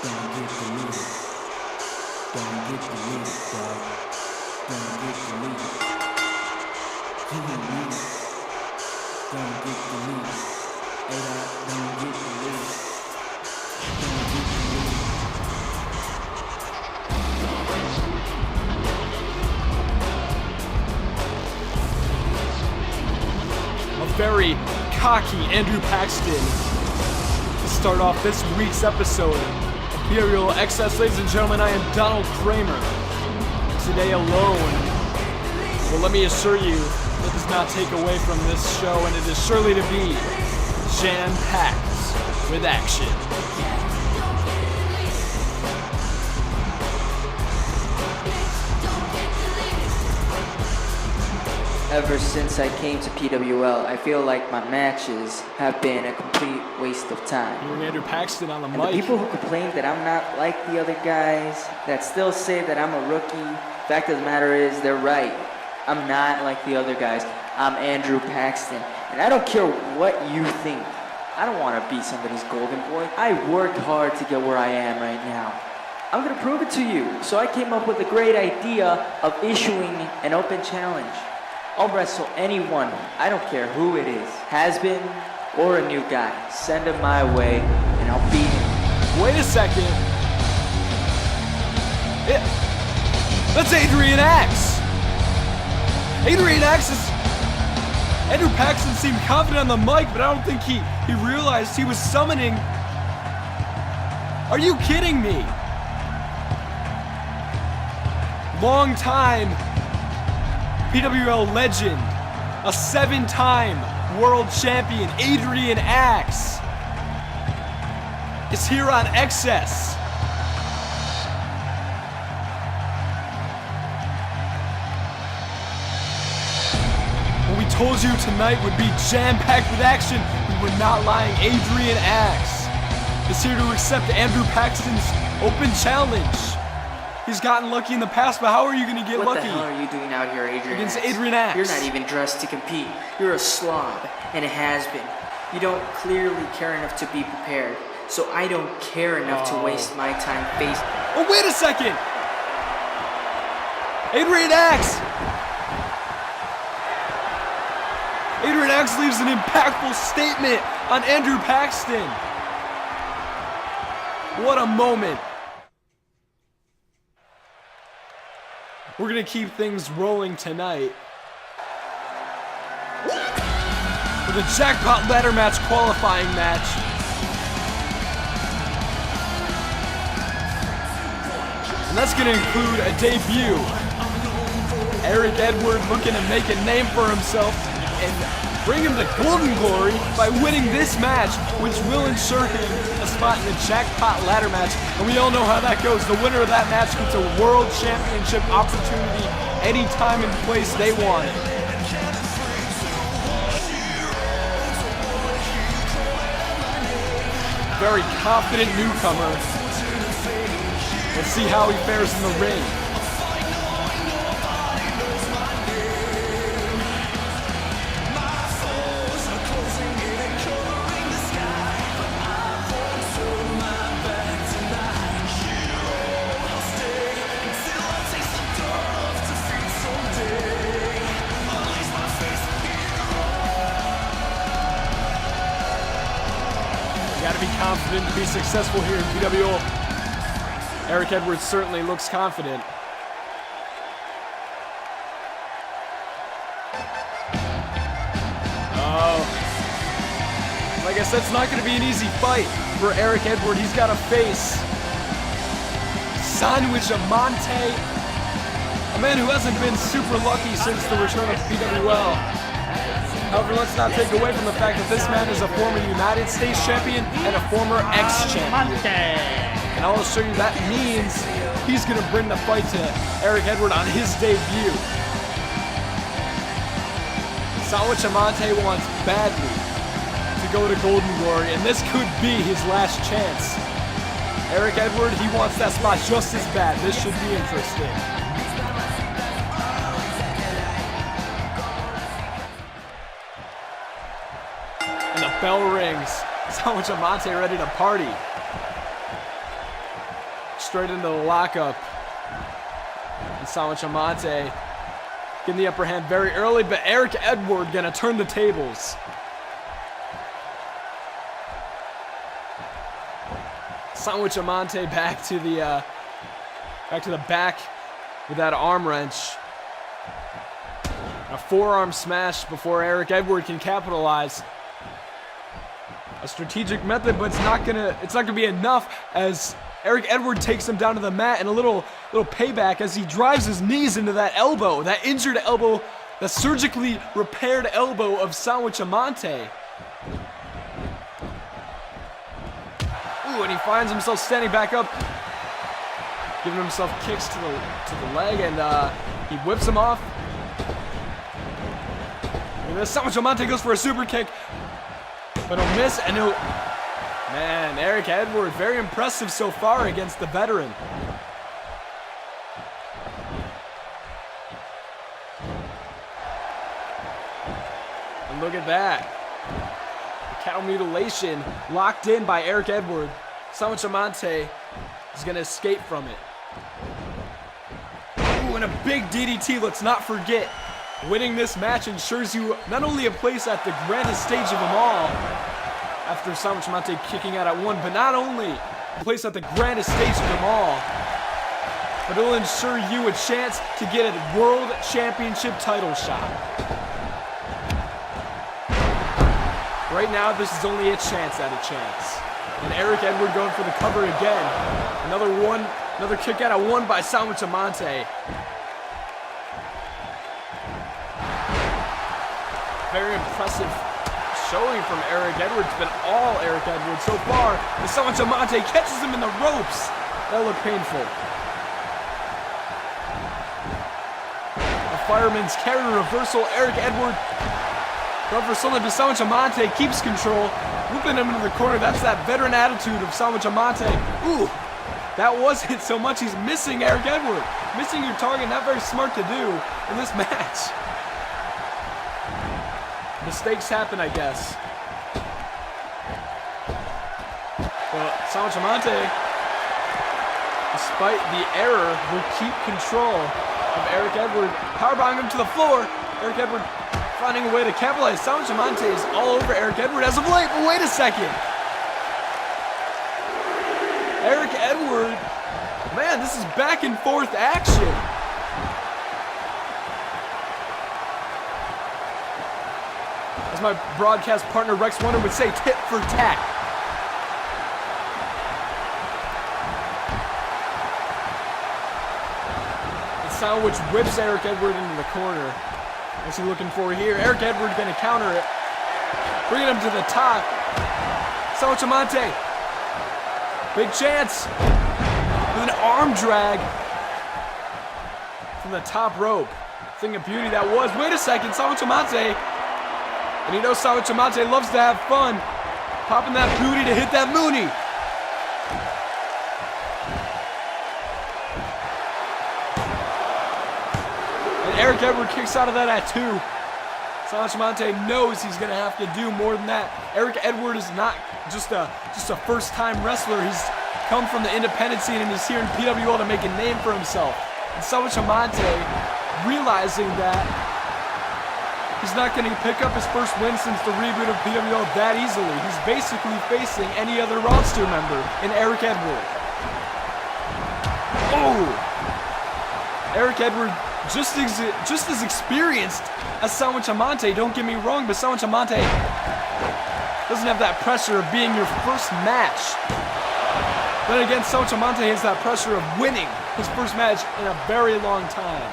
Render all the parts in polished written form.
Don't get deleted. Don't get deleted, dog. Don't get deleted. You ain't need it. Don't get deleted. Hey, dog, don't get deleted. Don't get deleted. A very cocky Andrew Paxton to start off this week's episode of PWL XCESS. Ladies and gentlemen, I am Donald Kramer. Today alone. Well, let me assure you, that does not take away from this show, and it is surely to be jam-packed with action. Ever since I came to PWL, I feel like my matches have been a complete waste of time. Hearing Andrew Paxton on the And mic. the people who complain that I'm not like the other guys, that still say that I'm a rookie, fact of the matter is, they're right. I'm not like the other guys. I'm Andrew Paxton. And I don't care what you think. I don't want to be somebody's golden boy. I worked hard to get where I am right now. I'm going to prove it to you. So I came up with a great idea of issuing an open challenge. I'll wrestle anyone, I don't care who it is, has been or a new guy. Send him my way and I'll beat him. Wait a second. That's Adrian Axe. Adrian Axe is... Andrew Paxton seemed confident on the mic, but I don't think he realized he was summoning... Are you kidding me? Long time PWL legend, a 7-time world champion, Adrian Axe, is here on XCESS. When we told you tonight would be jam-packed with action, we were not lying. Adrian Axe is here to accept Andrew Paxton's open challenge. He's gotten lucky in the past, but how are you going to get lucky? What the hell are you doing out here, Adrian Against Axe? Adrian Axe. You're not even dressed to compete. You're a slob, and a has-been. You don't clearly care enough to be prepared, so I don't care enough to waste my time facing... Oh, wait a second! Adrian Axe! Adrian Axe leaves an impactful statement on Andrew Paxton. What a moment. We're gonna keep things rolling tonight with a jackpot ladder match qualifying match. And that's gonna include a debut. Eric Edward looking to make a name for himself and bring him to golden glory by winning this match, which will ensure him a spot in the jackpot ladder match. And we all know how that goes. The winner of that match gets a world championship opportunity anytime and place they want it. Very confident newcomer. Let's see how he fares in the ring. Got to be confident to be successful here in PWL. Eric Edwards certainly looks confident. Oh. I guess that's not going to be an easy fight for Eric Edward. He's got to face Sandwich Amante, a man who hasn't been super lucky since the return of PWL. However, let's not take away from the fact that this man is a former United States champion and a former X-champion. And I'll show you that means he's going to bring the fight to Eric Edward on his debut. Sandwich Amante wants badly to go to Golden Glory, and this could be his last chance. Eric Edward, he wants that spot just as bad. This should be interesting. And the bell rings. Sandwich Amante ready to party. straight into the lockup. And Sandwich Amante getting the upper hand very early, but Eric Edward gonna turn the tables. Sandwich Amante back to the back with that arm wrench. A forearm smash before Eric Edward can capitalize. A strategic method, but it's not gonna be enough as Eric Edward takes him down to the mat, and a little payback as he drives his knees into that elbow, that injured elbow, the surgically repaired elbow of Sandwich Amante. Ooh, and he finds himself standing back up, giving himself kicks to the leg, and he whips him off. And then Sandwich Amante goes for a super kick, but he'll miss, and he'll... Man, Eric Edward, very impressive so far against the veteran. And look at that. The cow mutilation locked in by Eric Edward. Sandwich Amante is going to escape from it. Ooh, and a big DDT, let's not forget. Winning this match ensures you not only a place at the grandest stage of them all, after Sandwich Amante kicking out at 1, but not only a place at the grandest stage of them all, but it'll ensure you a chance to get a World Championship title shot. Right now, this is only a chance at a chance. And Eric Edward going for the cover again. Another kick out at 1 by Sandwich Amante. Very impressive showing from Eric Edwards. It's been all Eric Edwards so far. And Sandwich Amante catches him in the ropes. That looked painful. A fireman's carry reversal. Eric Edwards going for something, but Sandwich Amante keeps control, whipping him into the corner. That's that veteran attitude of Sandwich Amante. Ooh, that wasn't so much. He's missing Eric Edwards. Missing your target, not very smart to do in this match. Mistakes happen, I guess. But Sandwich Amante, despite the error, will keep control of Eric Edward. Powerbombing him to the floor. Eric Edward finding a way to capitalize. Sandwich Amante is all over Eric Edward as of late, but wait a second. Eric Edward, man, this is back and forth action. As my broadcast partner Rex Wonder would say, tit for tat. And Sandwich whips Eric Edward into the corner. What's he looking for here? Eric Edward gonna counter it. Bringing him to the top. Sandwich Amante. Big chance. With an arm drag from the top rope. Thing of beauty that was. Wait a second, Sandwich Amante. And you know Sandwich Amante loves to have fun. Popping that booty to hit that Mooney. And Eric Edward kicks out of that at 2. Sandwich Amante knows he's going to have to do more than that. Eric Edward is not just a first-time wrestler. He's come from the independent scene and is here in PWL to make a name for himself. And Sandwich Amante, realizing that he's not going to pick up his first win since the reboot of PWL that easily. He's basically facing any other roster member in Eric Edward. Oh! Eric Edward just as experienced as Sandwich Amante, don't get me wrong, but Sandwich Amante doesn't have that pressure of being your first match. Then again, Sandwich Amante has that pressure of winning his first match in a very long time.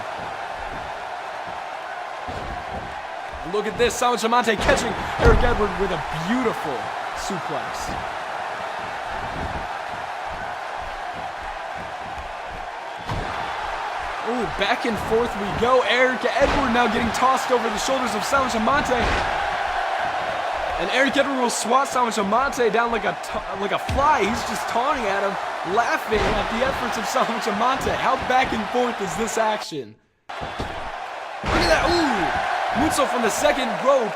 Look at this, Sandwich Amante catching Eric Edward with a beautiful suplex. Ooh, back and forth we go. Eric Edward now getting tossed over the shoulders of Sandwich Amante. And Eric Edward will swat Sandwich Amante down like a fly. He's just taunting at him, laughing at the efforts of Sandwich Amante. How back and forth is this action? Look at that, ooh! Moonsault from the second rope.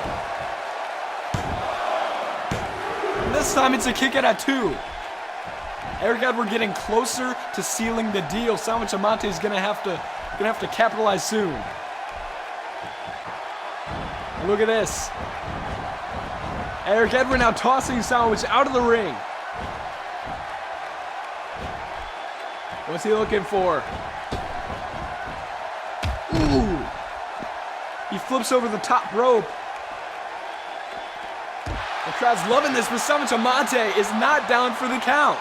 And this time it's a kick out at 2. Eric Edward getting closer to sealing the deal. Sandwich Amante is gonna have to capitalize soon. Look at this. Eric Edward now tossing Sandwich out of the ring. What's he looking for? Ooh! He flips over the top rope. The crowd's loving this, but Sandwich Amante is not down for the count.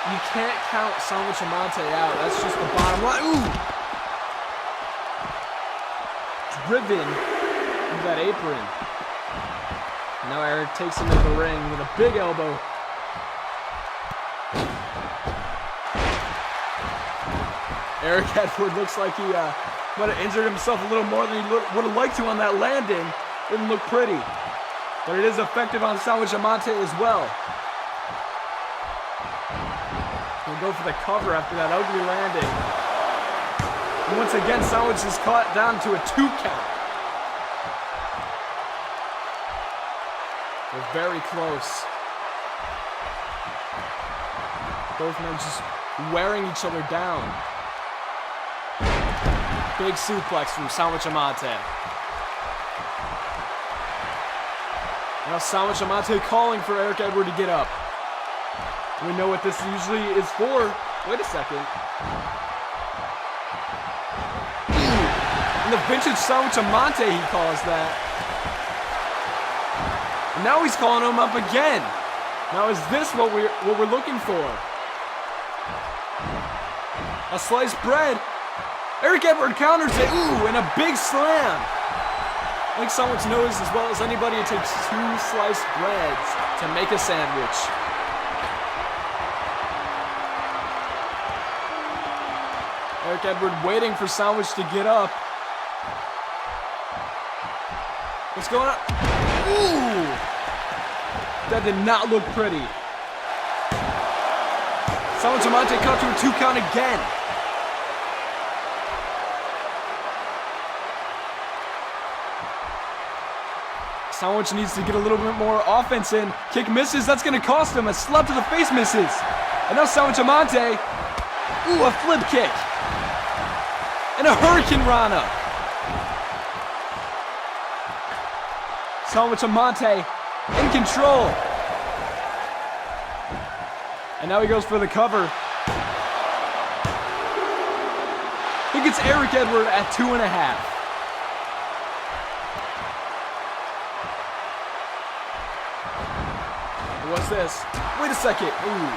You can't count Sandwich Amante out. That's just the bottom line. Ooh! Driven into that apron. Now Eric takes him into the ring with a big elbow. Eric Edward looks like he might have injured himself a little more than he would have liked to on that landing. Didn't look pretty. But it is effective on Sandwich Amante as well. He'll go for the cover after that ugly landing. And once again, Sandwich is caught down to a 2 count. They're very close. Both men just wearing each other down. Big suplex from Sandwich Amante. Now Sandwich Amante calling for Eric Edward to get up. We know what this usually is for. Wait a second. And the vintage Sandwich Amante, he calls that. And now he's calling him up again. Now is this what we're looking for? A sliced bread. Eric Edward counters it. Ooh, and a big slam. I think someone knows as well as anybody it takes 2 sliced breads to make a sandwich. Eric Edward waiting for Sandwich to get up. What's going on? Ooh! That did not look pretty. Sandwich Amante cut to a 2 count again. Sandwich needs to get a little bit more offense in. Kick misses. That's going to cost him. A slap to the face misses. And now Sandwich Amante. Ooh, a flip kick. And a Hurricane Rana. Sandwich Amante in control. And now he goes for the cover. He gets Eric Edward at 2.5. What's this? Wait a second. Ooh.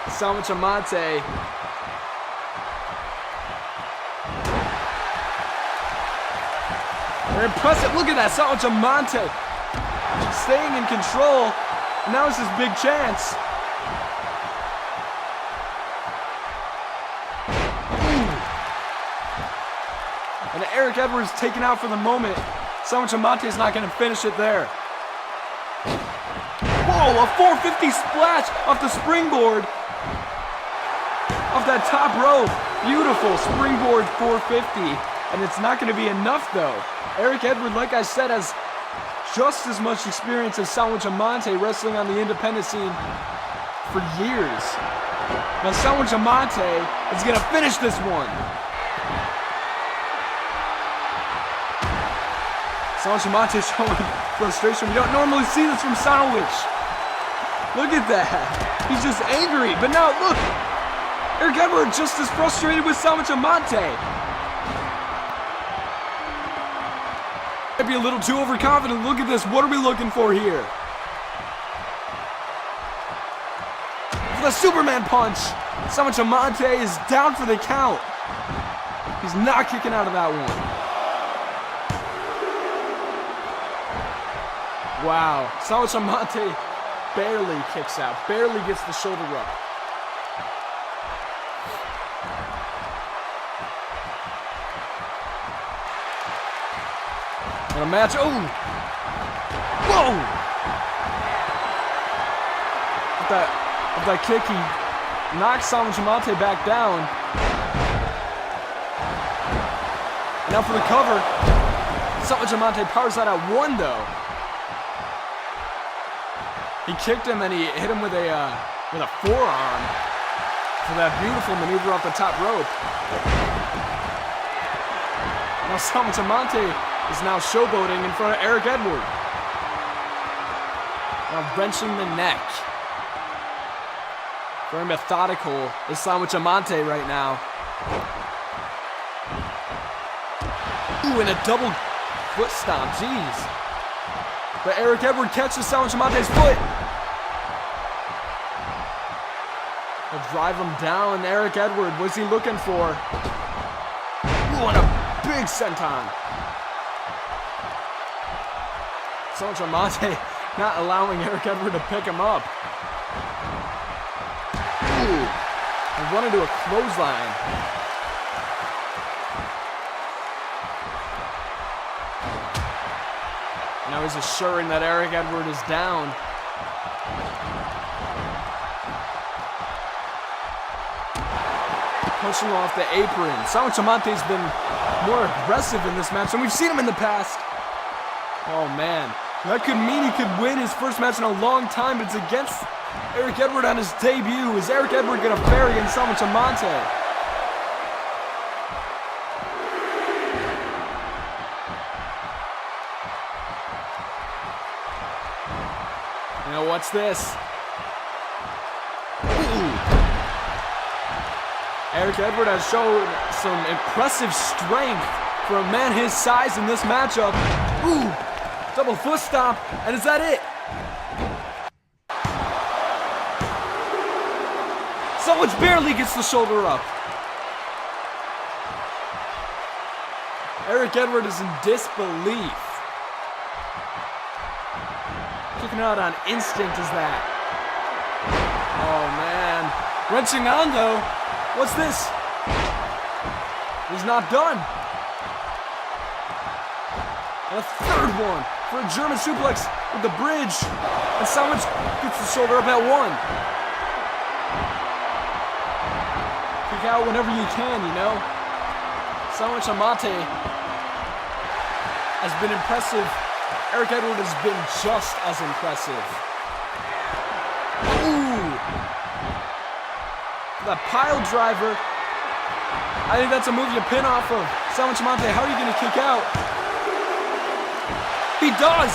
Sandwich Amante. They're impressive. Look at that. Sandwich Amante staying in control. Now it's his big chance. Ooh. And Eric Edwards taken out for the moment. Sandwich Amante is not going to finish it there. Whoa, a 450 splash off the springboard. Off that top rope. Beautiful springboard 450. And it's not going to be enough though. Eric Edward, like I said, has just as much experience as Sandwich Amante wrestling on the independent scene for years. Now Sandwich Amante is going to finish this one. Sandwich Amante showing frustration. We don't normally see this from Sandwich. Look at that. He's just angry. But now, look. Eric Edward just as frustrated with Sandwich Amante. Might be a little too overconfident. Look at this. What are we looking for here? For the Superman punch. Sandwich Amante is down for the count. He's not kicking out of that one. Wow, Sandwich Amante barely kicks out, barely gets the shoulder up. And a match, oh! Whoa! With that kick, he knocks Sandwich Amante back down. And now for the cover. Salvatore powers out at 1 though. He kicked him and he hit him with a forearm for that beautiful maneuver off the top rope. Now Salvatore is now showboating in front of Eric Edward. Now wrenching the neck. Very methodical is Salvatore right now. Ooh, and a double foot stomp, jeez. But Eric Edward catches Salvatore's foot. He'll drive him down. Eric Edward, what's he looking for? Ooh, and a big senton. Salvatore not allowing Eric Edward to pick him up. Ooh, and run into a clothesline. Now he's assuring that Eric Edward is down. Pushing off the apron. Salvatore's been more aggressive in this match, and we've seen him in the past. Oh man, that could mean he could win his first match in a long time, but it's against Eric Edward on his debut. Is Eric Edward gonna fare against Salvatore? You know, what's this? Ooh. Eric Edward has shown some impressive strength for a man his size in this matchup. Ooh, double foot stomp, and is that it? Someone barely gets the shoulder up. Eric Edward is in disbelief. Kicking out on instinct is that. Oh man. Wrenching on though. What's this? He's not done. And a third one for a German suplex with the bridge. And Salvage gets the shoulder up at 1. Kick out whenever you can, you know. Salvatore has been impressive. Eric Edward has been just as impressive. Ooh! That pile driver. I think that's a move you pin off of. Salvatore, how are you going to kick out? He does!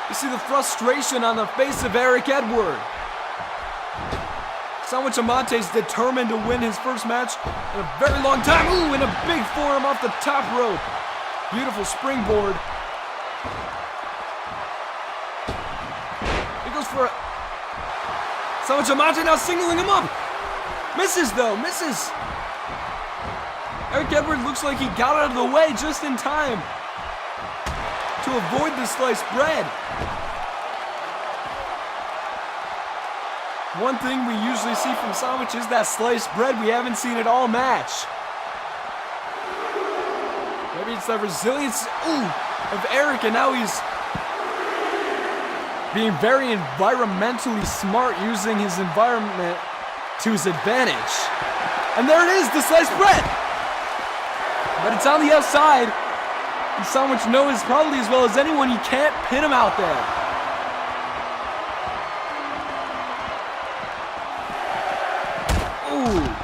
You see the frustration on the face of Eric Edward. Salvatore is determined to win his first match in a very long time. Ooh, and a big forearm off the top rope. Beautiful springboard. He goes for a... Salvatore now singling him up. Misses though, misses. Eric Edward looks like he got out of the way just in time to avoid the sliced bread. One thing we usually see from Salvage is that sliced bread. We haven't seen it all match. Maybe it's the resilience of Eric, and now he's being very environmentally smart, using his environment to his advantage. And there it is, the sliced bread! But it's on the outside, and Salvage knows probably as well as anyone you can't pin him out there. Ooh.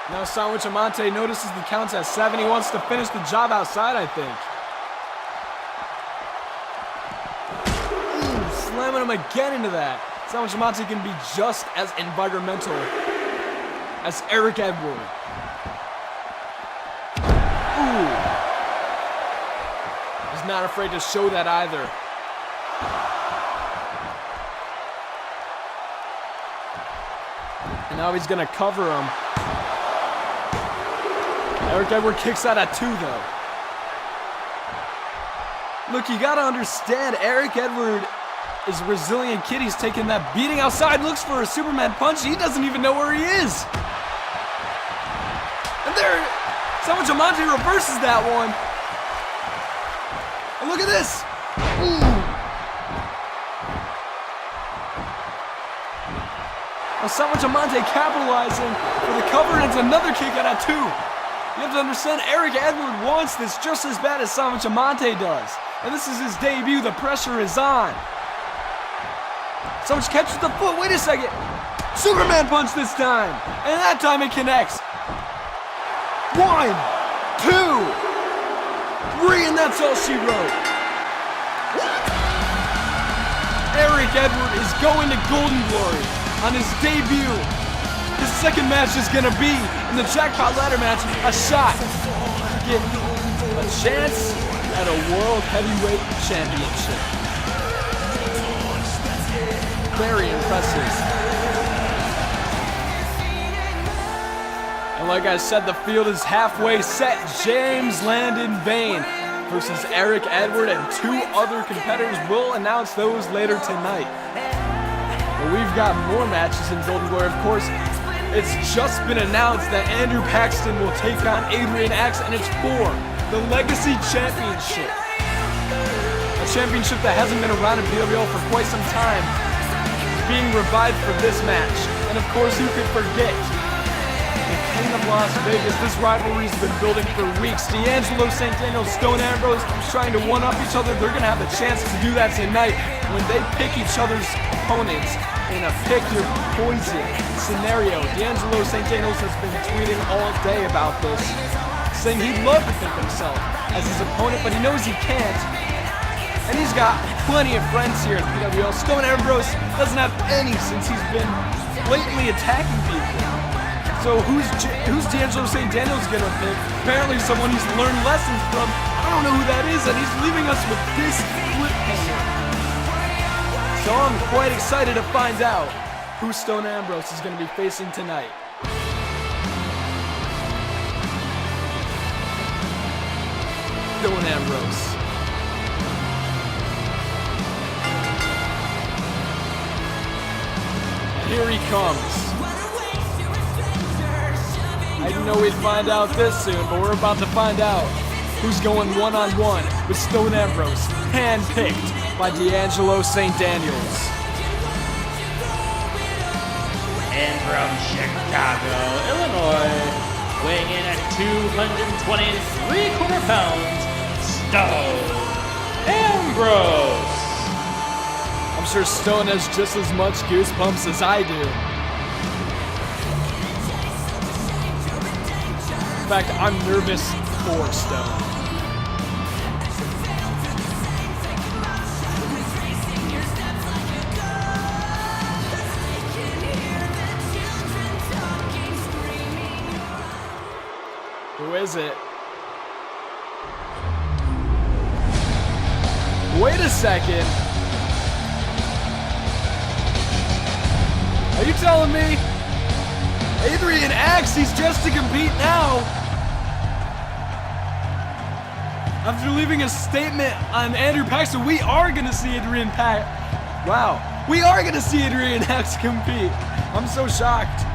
Now Salvatore notices the count's at 7. He wants to finish the job outside, I think. Ooh, slamming him again into that. Salvatore can be just as environmental as Eric Edward. Ooh. He's not afraid to show that either. And now he's gonna cover him. Eric Edward kicks out at 2 though. Look, you gotta understand, Eric Edward is a resilient kid. He's taking that beating outside, looks for a Superman punch. He doesn't even know where he is. And there, Salvatore reverses that one. And look at this. Ooh. Now Amante capitalizing for the cover, and it's another kick out at 2. You have to understand, Eric Edward wants this just as bad as Amante does. And this is his debut, the pressure is on. Samich catches the foot, wait a second. Superman punch this time, and that time it connects. 1, 2, 3, and that's all she wrote. Eric Edward is going to Golden Glory on his debut. His second match is gonna be in the Jackpot Ladder match, a shot to get a chance at a World Heavyweight Championship. Very impressive. And like I said, the field is halfway set. James Landon Bain versus Eric Edward, and 2 other competitors. Will announce those later tonight. But we've got more matches in Golden Glory. Of course, it's just been announced that Andrew Paxton will take on Adrian Axe, and it's for the Legacy Championship. A championship that hasn't been around in PWL for quite some time, being revived for this match. And of course, who could forget the King of Las Vegas? This rivalry's been building for weeks. D'Angelo St. Daniel, Stone Ambrose trying to one-up each other. They're gonna have the chance to do that tonight when they pick each other's opponents in a pick your poison scenario. D'Angelo St. Daniel has been tweeting all day about this, saying he'd love to pick himself as his opponent, but he knows he can't. And he's got plenty of friends here at PWL. Stone Ambrose doesn't have any since he's been blatantly attacking people. So who's D'Angelo St. Daniel's gonna pick? Apparently someone he's learned lessons from. I don't know who that is, and he's leaving us with this cliffhanger. So I'm quite excited to find out who Stone Ambrose is gonna be facing tonight. Stone Ambrose. And here he comes. I didn't know we'd find out this soon, but we're about to find out who's going one-on-one with Stone Ambrose, handpicked by D'Angelo St. Daniels. And from Chicago, Illinois, weighing in at 223 pounds, Stone Ambrose. I'm sure Stone has just as much goosebumps as I do. In fact, I'm nervous for Stone. Who is it? Wait a second. Are you telling me Adrian Axe, he's dressed to compete now? After leaving a statement on Andrew Paxton, we are gonna see Adrian we are gonna see Adrian Axe compete. I'm so shocked.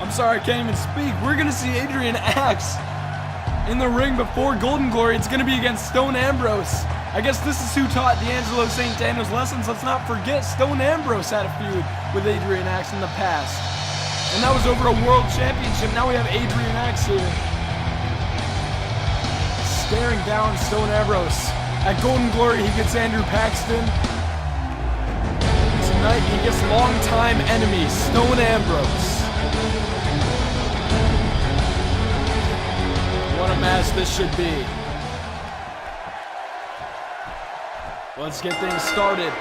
I'm sorry, I can't even speak. We're gonna see Adrian Axe in the ring before Golden Glory. It's gonna be against Stone Ambrose. I guess this is who taught D'Angelo St. Daniel's lessons. Let's not forget, Stone Ambrose had a feud with Adrian Axe in the past. And that was over a world championship. Now we have Adrian Axe here, staring down Stone Ambrose. At Golden Glory, he gets Andrew Paxton. Tonight, he gets longtime enemy, Stone Ambrose. What a match this should be. Let's get things started.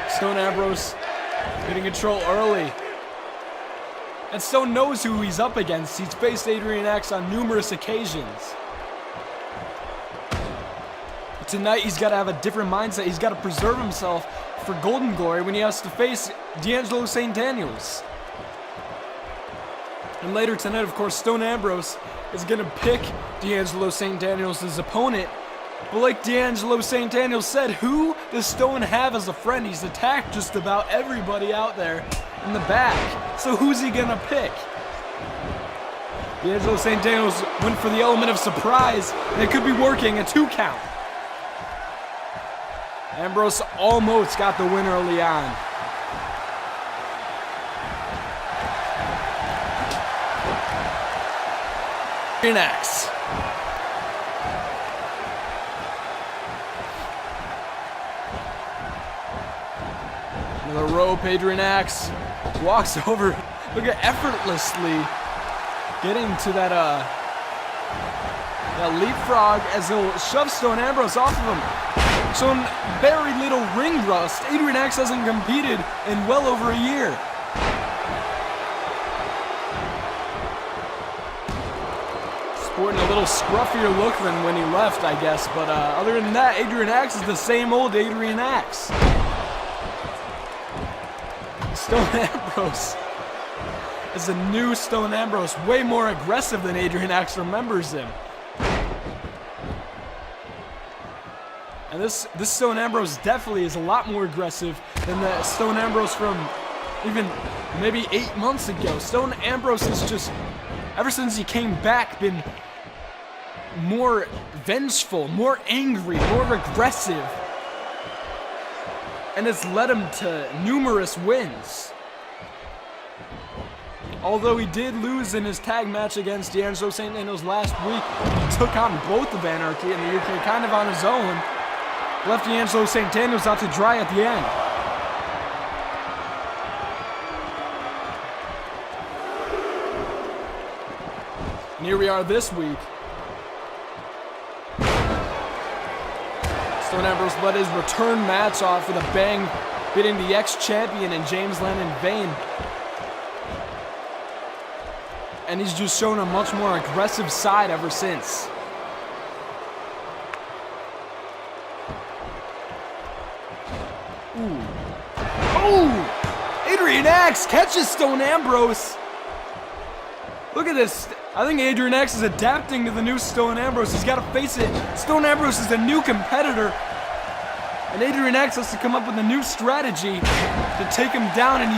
Stone Ambrose getting control early. And Stone knows who he's up against. He's faced Adrian Axe on numerous occasions. But tonight he's got to have a different mindset. He's got to preserve himself for Golden Glory when he has to face D'Angelo St. Daniels. And later tonight, of course, Stone Ambrose is going to pick D'Angelo St. Daniels as opponent. But like D'Angelo St. Daniels said, who does Stone have as a friend? He's attacked just about everybody out there in the back. So who's he going to pick? D'Angelo St. Daniels went for the element of surprise, and it could be working, a 2 count. Ambrose almost got the win early on. X. Another rope. Adrian X walks over. Look at effortlessly getting to that leapfrog as he'll shove Stone Ambrose off of him. Showing very little ring rust. Adrian X hasn't competed in well over a year. Sporting a little scruffier look than when he left, I guess. But other than that, Adrian X is the same old Adrian X. Stone Ambrose is a new Stone Ambrose, way more aggressive than Adrian X remembers him. And this Stone Ambrose definitely is a lot more aggressive than the Stone Ambrose from even maybe 8 months ago. Stone Ambrose has just, ever since he came back, been more vengeful, more angry, more aggressive. And it's led him to numerous wins. Although he did lose in his tag match against D'Angelo St. Andos last week, he took on both of Anarchy in the UK kind of on his own. Left D'Angelo St. Andos out to dry at the end. And here we are this week. Stone Ambrose led his return match off with a bang, beating the ex-champion and James Landon Vane. And he's just shown a much more aggressive side ever since. Ooh. Oh! Adrian X catches Stone Ambrose. Look at this. I think Adrian X is adapting to the new Stone Ambrose. He's got to face it. Stone Ambrose is a new competitor. And Adrian X has to come up with a new strategy to take him down, and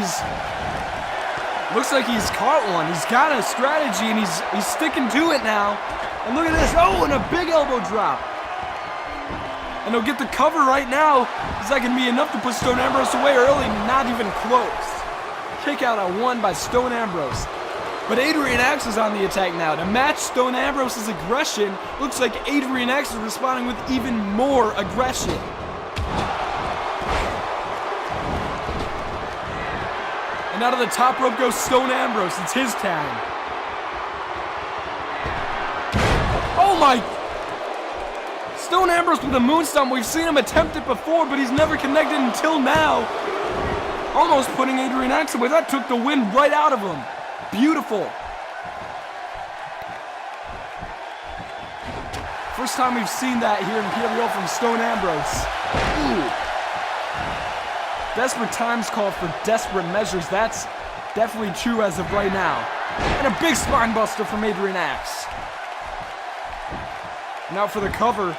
looks like he's caught one. He's got a strategy, and he's sticking to it now. And look at this. Oh, and a big elbow drop. And he'll get the cover right now. Is that going to be enough to put Stone Ambrose away early? Not even close. Kick out at 1 by Stone Ambrose. But Adrian X is on the attack now. To match Stone Ambrose's aggression, looks like Adrian X is responding with even more aggression. And out of the top rope goes Stone Ambrose. It's his time. Oh my! Stone Ambrose with a moonstomp. We've seen him attempt it before, but he's never connected until now. Almost putting Adrian X away. That took the wind right out of him. Beautiful. First time we've seen that here in PWL from Stone Ambrose. Ooh. Desperate times call for desperate measures. That's definitely true as of right now. And a big spine buster from Adrian X. Now for the cover.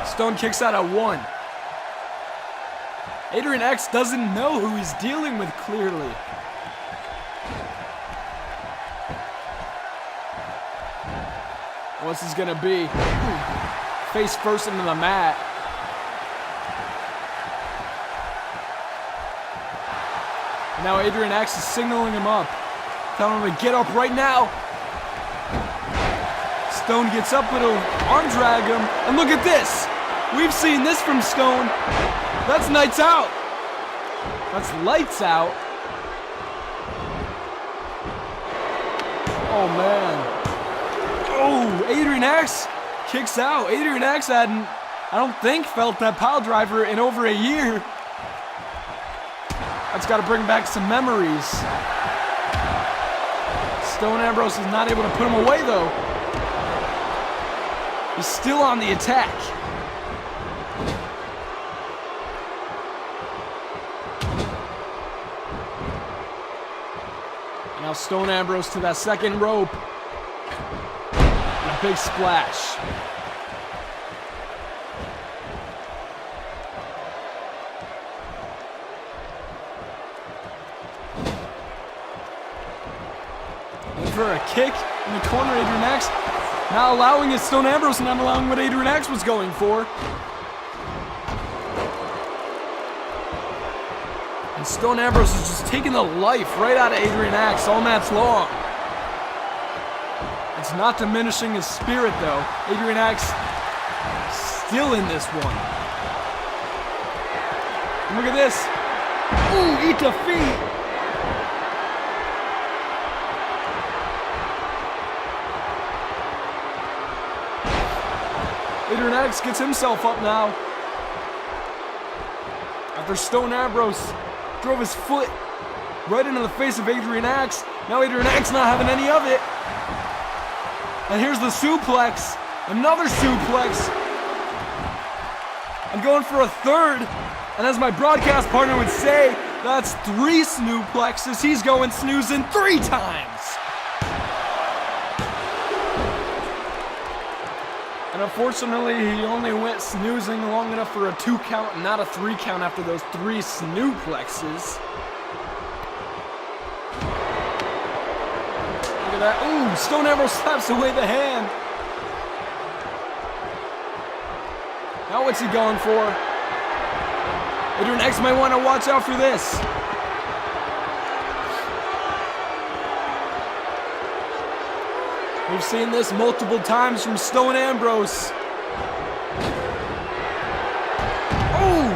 Stone kicks out at 1. Adrian X doesn't know who he's dealing with clearly. What's this gonna be? Ooh. Face first into the mat. Now Adrian X is signaling him up, telling him to get up right now. Stone gets up, but he'll arm drag him. And look at this. We've seen this from Stone. That's nights out. That's lights out. Oh, man. Oh, Adrian X kicks out. Adrian X hadn't, I don't think, felt that pile driver in over a year. That's got to bring back some memories. Stone Ambrose is not able to put him away, though. He's still on the attack. Now Stone Ambrose to that second rope. And a big splash. And for a kick in the corner, Adrian X. Not allowing it, Stone Ambrose not allowing what Adrian X was going for. And Stone Ambrose is just taking the life right out of Adrian Axe all match long. It's not diminishing his spirit though. Adrian Axe still in this one. And look at this. Ooh, eat defeat. Adrian Axe gets himself up now. After Stone Ambrose drove his foot right into the face of Adrian Axe. Now Adrian Axe not having any of it. And here's the suplex. Another suplex. I'm going for a third. And as my broadcast partner would say, that's 3 snoozplexes. He's going snoozing 3 times. And unfortunately, he only went snoozing long enough for a 2 count and not a 3 count after those 3 snoozplexes. Look at that. Ooh, Stone Ambrose slaps away the hand. Now what's he going for? Adrian Axe might want to watch out for this. We've seen this multiple times from Stone Ambrose. Oh!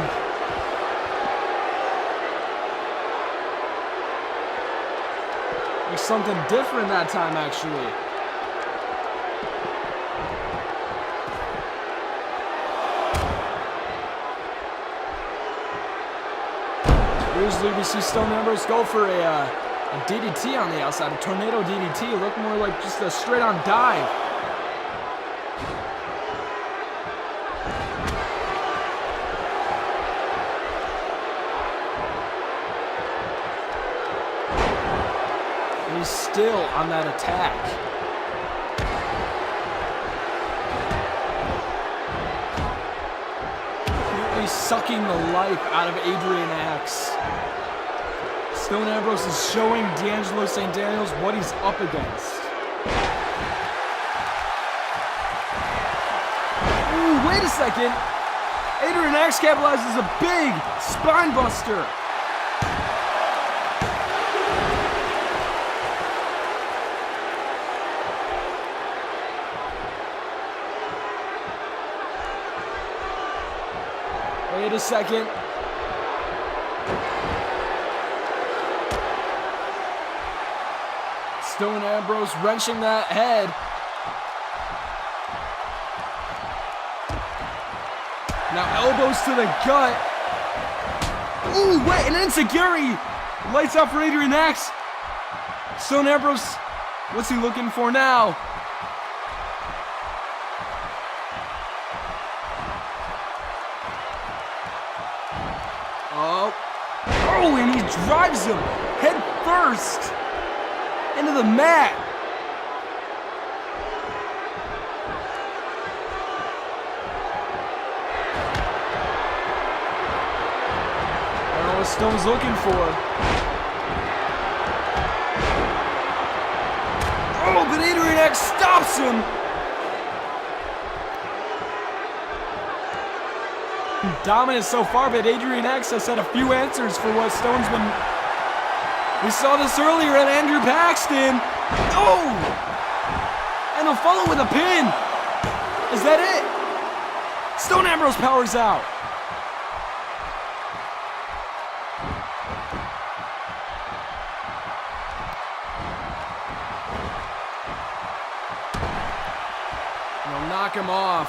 There's something different that time, actually. Usually we see Stone Ambrose go for a DDT on the outside, a tornado DDT. Look more like just a straight-on dive. And he's still on that attack. Completely sucking the life out of Adrian Axe. Stone Ambrose is showing D'Angelo St. Daniels what he's up against. Ooh, wait a second. Adrian Axe capitalizes a big spine buster. Wait a second. Stone Ambrose wrenching that head. Now elbows to the gut. Ooh, wait, an enziguri. Lights out for Adrian Axe. Stone Ambrose, what's he looking for now? Oh, and he drives him head first into the mat. I don't know what Stone's looking for. Oh, but Adrian Axe stops him. Dominant so far, but Adrian Axe has had a few answers for what Stone's been. We saw this earlier at Andrew Paxton. Oh! And he'll follow with a pin. Is that it? Stone Ambrose powers out. And he'll knock him off.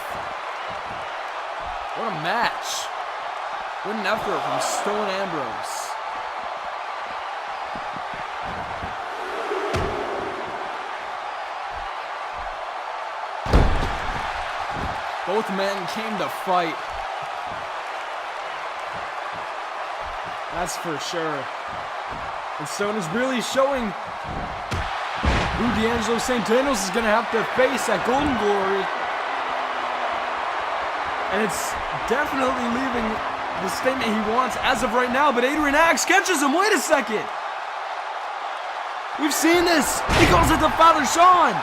What a match. What an effort from Stone Ambrose. Both men came to fight. That's for sure. And Stone is really showing who D'Angelo St. Daniels is going to have to face at Golden Glory. And it's definitely leaving the statement he wants as of right now. But Adrian Axe catches him. Wait a second. We've seen this. He calls it the Father Sean.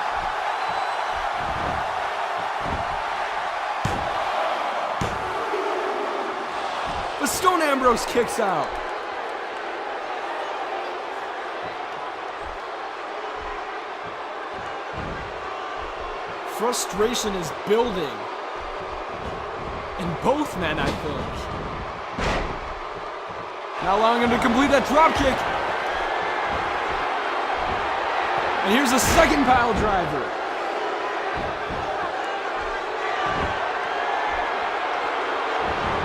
But Stone Ambrose kicks out. frustration is building in both men, I think. Not allowing him to complete that drop kick. And here's a second pile driver.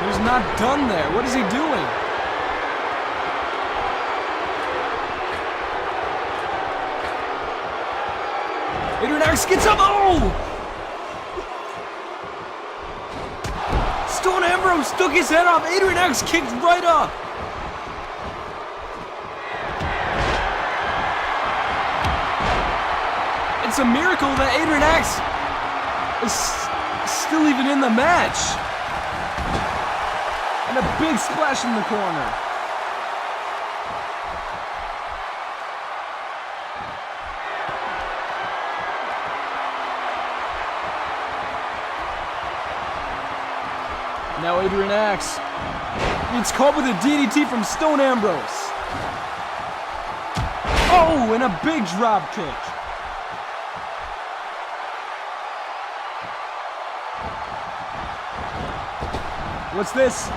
He's not done there. What is he doing? Adrian Axe gets up. Oh! Stone Ambrose took his head off. Adrian Axe kicked right up. It's a miracle that Adrian Axe is still even in the match. And a big splash in the corner. Now Adrian Axe gets caught with a DDT from Stone Ambrose. Oh, and a big drop kick. What's this?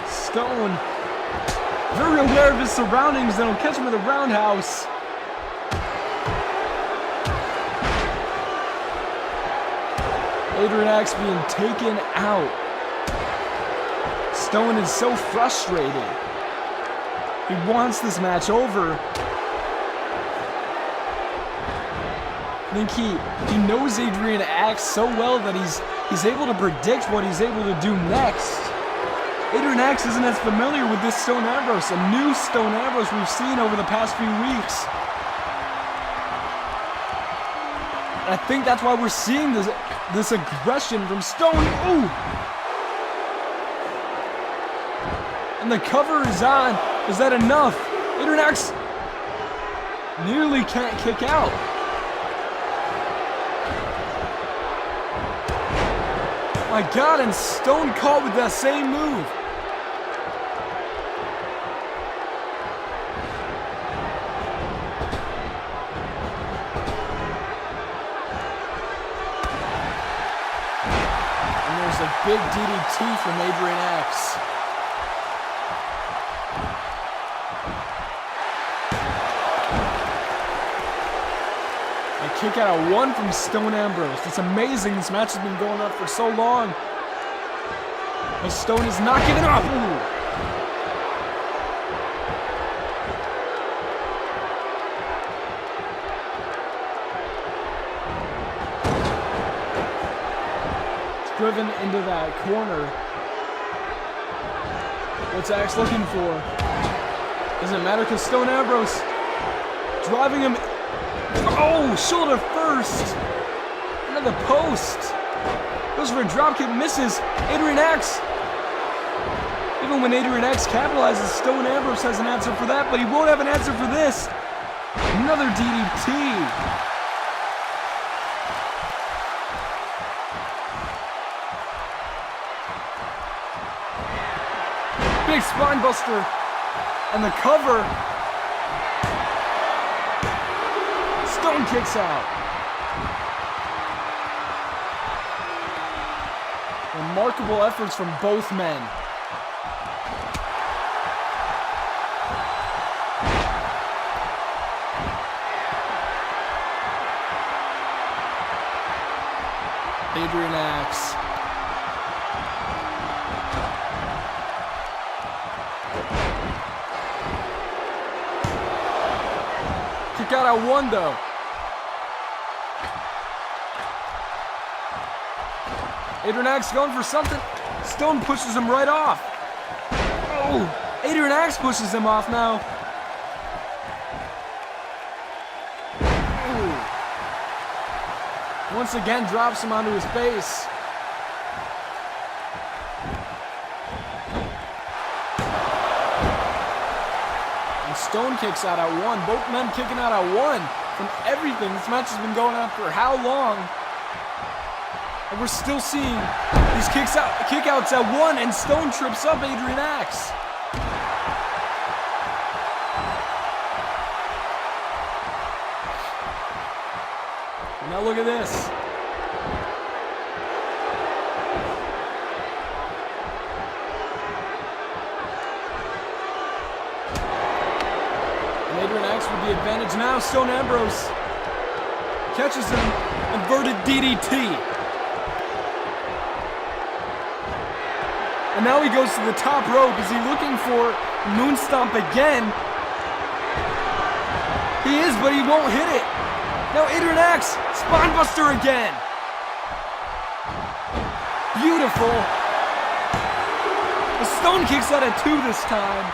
Stone, very aware of his surroundings, and he'll catch him with a roundhouse. Adrian Axe being taken out. Stone is so frustrated. He wants this match over. I think he knows Adrian Axe so well that he's able to predict what he's able to do next. Adrian Axe isn't as familiar with this Stone Ambrose, a new Stone Ambrose we've seen over the past few weeks. And I think that's why we're seeing this aggression from Stone. Ooh! And the cover is on. Is that enough? Adrian Axe nearly can't kick out. My God, and Stone caught with that same move. And there's a big DDT from Adrian Axe. Kick out at one from Stone Ambrose. It's amazing this match has been going on for so long. But Stone is not giving up. Ooh. It's driven into that corner. What's Axe looking for? Doesn't matter because Stone Ambrose driving him. Oh, shoulder first. Another post. Goes for a dropkick, misses. Adrian Axe. Even when Adrian Axe capitalizes, Stone Ambrose has an answer for that, but he won't have an answer for this. Another DDT. Big spine buster. And the cover. Stone kicks out. Remarkable efforts from both men. Adrian Axe. Kick out at one though. Adrian Axe going for something. Stone pushes him right off. Oh, Adrian Axe pushes him off now. Ooh. Once again drops him onto his face. And Stone kicks out at one. Both men kicking out at one. From everything, this match has been going on for how long? And we're still seeing these kickouts at one, and Stone trips up Adrian Axe. Now look at this. Adrian X with the advantage now. Stone Ambrose catches him. Inverted DDT. And now he goes to the top rope. Is he looking for Moon Stomp again? He is, but he won't hit it. Now Adrian X, Spinebuster again. Beautiful. The Stone kicks out at 2 this time.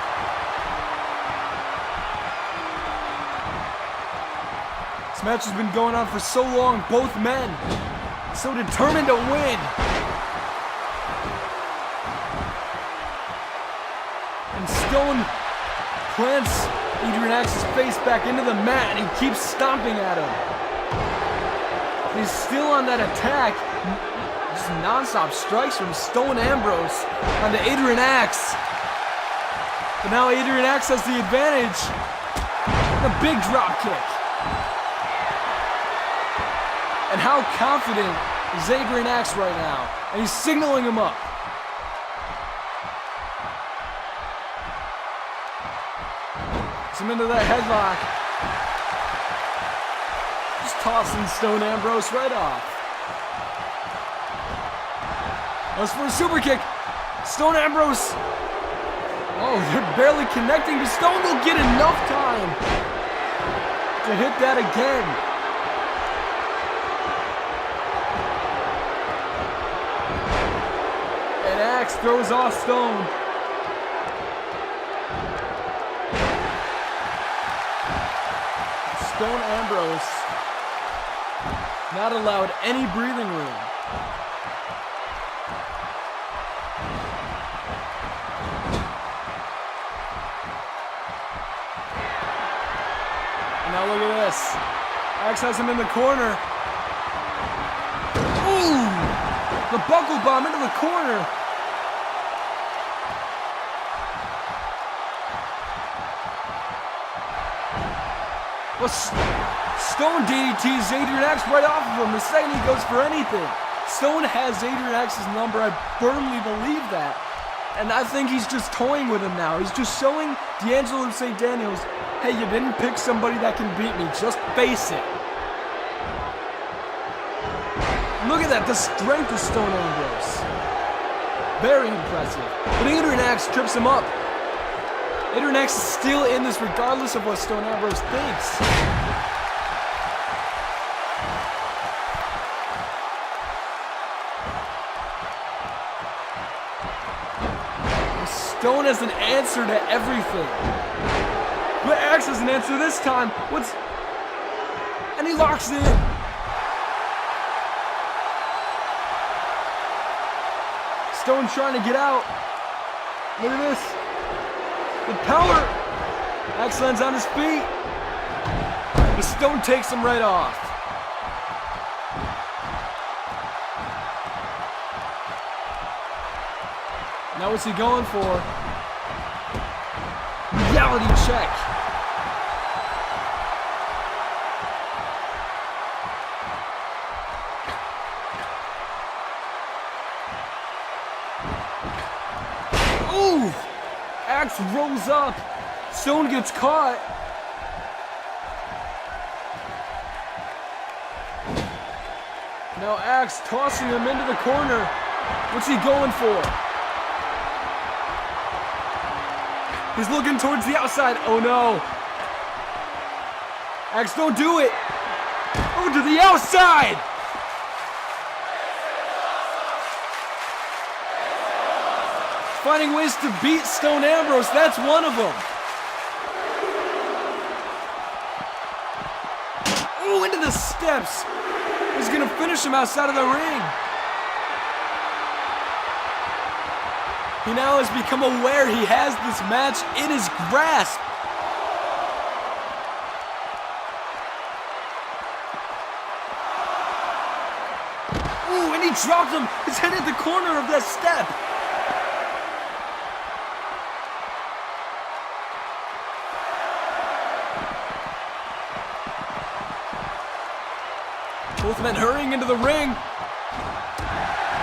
This match has been going on for so long, both men so determined to win. And Stone plants Adrian X's face back into the mat and he keeps stomping at him. He's still on that attack. Just non-stop strikes from Stone Ambrose onto Adrian X. But now Adrian X has the advantage. The big drop kick. And how confident is Adrian X right now? And he's signaling him up. Gets him into that headlock. Just tossing Stone Ambrose right off. As for a super kick, Stone Ambrose. Oh, they're barely connecting, but Stone will get enough time to hit that again. X throws off Stone. Stone Ambrose not allowed any breathing room. And now look at this. X has him in the corner. Ooh! The buckle bomb into the corner. Well, Stone DDTs Adrian X right off of him the second he goes for anything. Stone has Adrian X's number. I firmly believe that. And I think he's just toying with him now. He's just showing D'Angelo St. Daniels, hey, you didn't pick somebody that can beat me. Just face it. Look at that, the strength of Stone Ambrose. Very impressive. But Adrian X trips him up. Adrian X is still in this regardless of what Stone Ambrose thinks. Stone has an answer to everything. But X has an answer this time. And he locks in. Stone trying to get out. Look at this. The power. X lands on his feet. The Stone takes him right off. Now what's he going for? Reality check. Ooh! Axe rolls up. Stone gets caught. Now Axe tossing him into the corner. What's he going for? He's looking towards the outside. Oh no. Axe, don't do it. Over to the outside. Finding ways to beat Stone Ambrose. That's one of them. Oh, into the steps. He's going to finish him outside of the ring. He now has become aware he has this match in his grasp. Ooh, and he dropped him. His head at the corner of that step. Both men hurrying into the ring.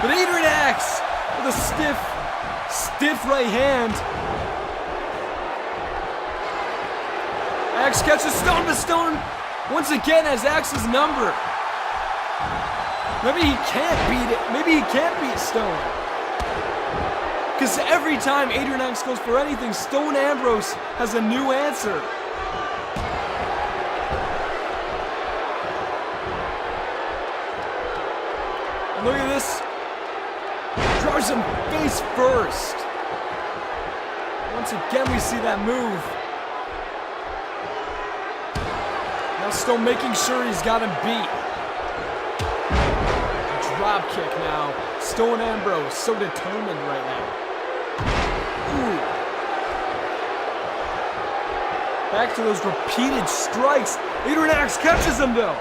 But Adrian Axe with a stiff right hand. Axe catches Stone, but Stone once again has Axe's number. Maybe he can't beat it. Maybe he can't beat Stone. Because every time Adrian Axe goes for anything, Stone Ambrose has a new answer. And look at this. Drives him face first. Once again, we see that move. Now Stone making sure he's got him beat. Drop kick now. Stone Ambrose so determined right now. Ooh. Back to those repeated strikes. Adrian Axe catches him though.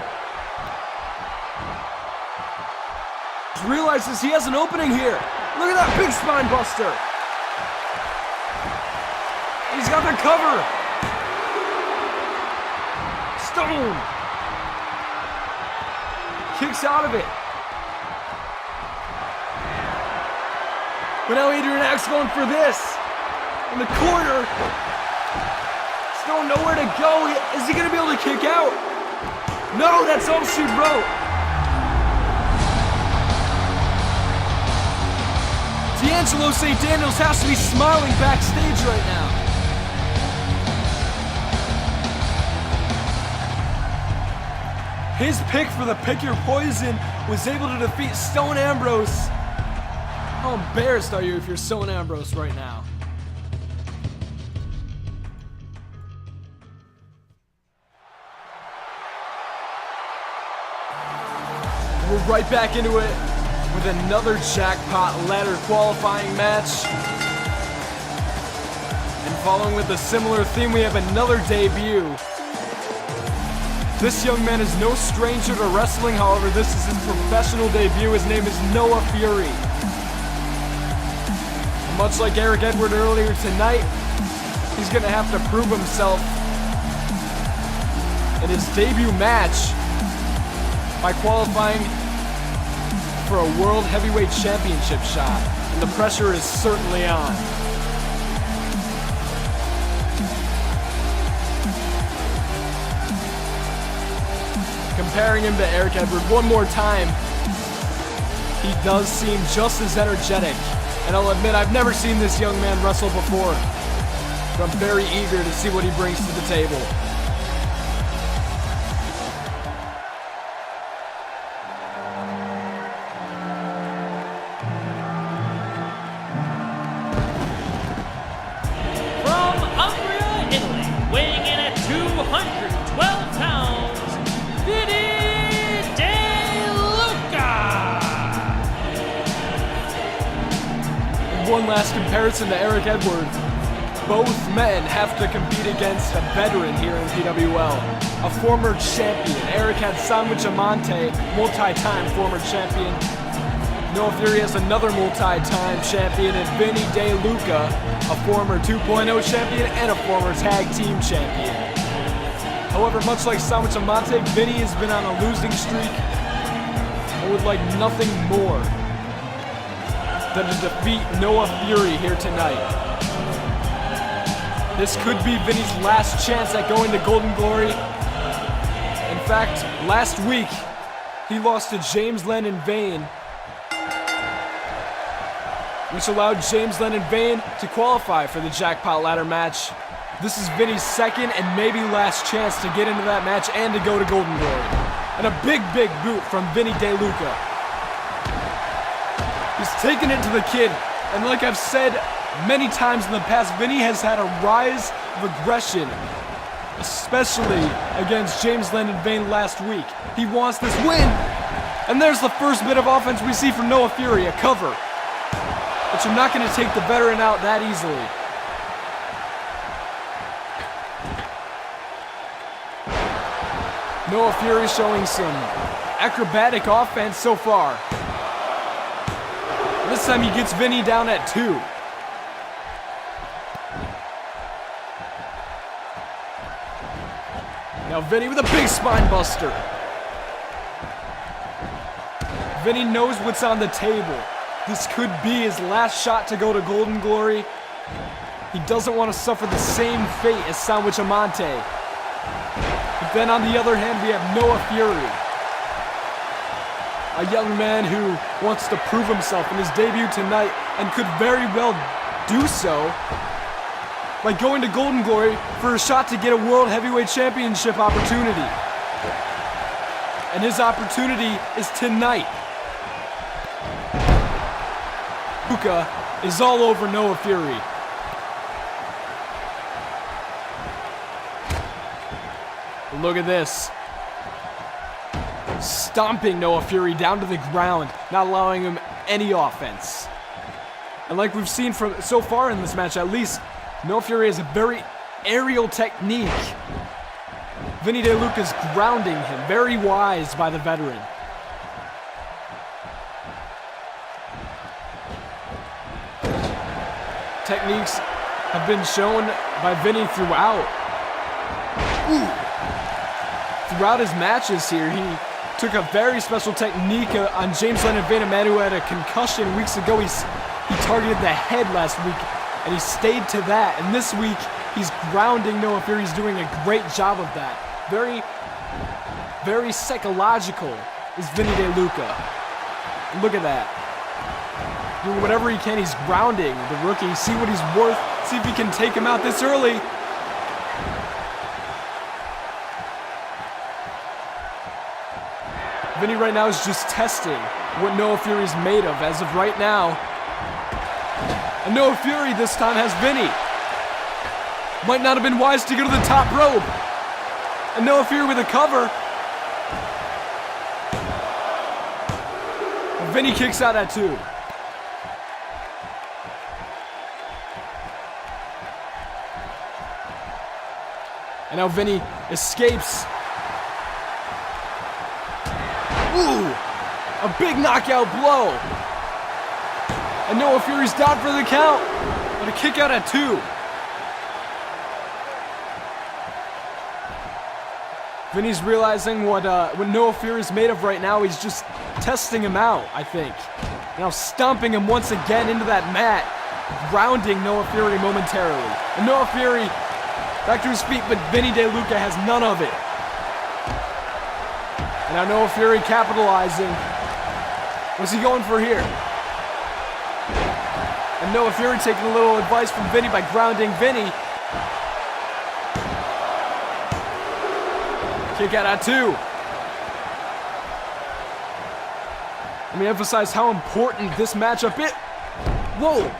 Realizes he has an opening here. Look at that big spine buster. He's got the cover. Stone kicks out of it. But now Adrian Axe going for this. In the corner. Stone nowhere to go. Is he going to be able to kick out? No, that's all she wrote. D'Angelo St. Daniels has to be smiling backstage right now. His pick for the Pick Your Poison was able to defeat Stone Ambrose. How embarrassed are you if you're Stone Ambrose right now? We're right back into it with another jackpot ladder qualifying match. And following with a similar theme, we have another debut. This young man is no stranger to wrestling, however, this is his professional debut. His name is Noah Fury. Much like Eric Edward earlier tonight, he's gonna have to prove himself in his debut match by qualifying for a World Heavyweight Championship shot, and the pressure is certainly on. Comparing him to Eric Edward one more time, he does seem just as energetic, and I'll admit I've never seen this young man wrestle before, but I'm very eager to see what he brings to the table. Weighing in at 212 pounds, Vinny DeLuca! One last comparison to Eric Edward. Both men have to compete against a veteran here in PWL, a former champion. Eric had Sandwich Amante, multi-time former champion. Noah Fury has another multi-time champion, and Vinny DeLuca, a former 2.0 champion and a former tag team champion. However, much like Sandwich Amante, Vinny has been on a losing streak and would like nothing more than to defeat Noah Fury here tonight. This could be Vinny's last chance at going to Golden Glory. In fact, last week, he lost to James Lennon Vane, which allowed James Lennon Vane to qualify for the Jackpot Ladder match. This is Vinny's second and maybe last chance to get into that match and to go to Golden Glory. And a big, big boot from Vinny DeLuca. He's taking it to the kid, and like I've said many times in the past, Vinny has had a rise of aggression, especially against James Lennon Vane last week. He wants this win, and there's the first bit of offense we see from Noah Fury, a cover. But you're not going to take the veteran out that easily. Noah Fury showing some acrobatic offense so far. This time he gets Vinny down at 2. Now Vinny with a big spine buster. Vinny knows what's on the table. This could be his last shot to go to Golden Glory. He doesn't want to suffer the same fate as Sandwich Amante. But then on the other hand, we have Noah Fury. A young man who wants to prove himself in his debut tonight and could very well do so by going to Golden Glory for a shot to get a World Heavyweight Championship opportunity. And his opportunity is tonight. Luka is all over Noah Fury. Look at this. Stomping Noah Fury down to the ground, not allowing him any offense. And like we've seen from so far in this match, at least, Noah Fury has a very aerial technique. Vinny DeLuca's grounding him, very wise by the veteran. Techniques have been shown by Vinny throughout. Throughout his matches here, he took a very special technique on James Leonard Vanderman, who had a concussion weeks ago. He targeted the head last week, and he stayed to that. And this week, he's grounding Noah Fury. He's doing a great job of that. Very, very psychological is Vinny DeLuca. Look at that. Doing whatever he can, he's grounding the rookie. See what he's worth. See if he can take him out this early. Vinny right now is just testing what Noah Fury's made of as of right now. And Noah Fury this time has Vinny. Might not have been wise to go to the top rope. And Noah Fury with a cover. Vinny kicks out at 2. And now Vinny escapes. Ooh, a big knockout blow. And Noah Fury's down for the count. But a kick out at 2. Vinny's realizing what Noah Fury's made of right now. He's just testing him out, I think. Now stomping him once again into that mat, grounding Noah Fury momentarily. And Noah Fury back to his feet, but Vinny DeLuca has none of it. And now Noah Fury capitalizing. What's he going for here? And Noah Fury taking a little advice from Vinny by grounding Vinny. Kick out at 2. Let me emphasize how important this matchup is. Whoa!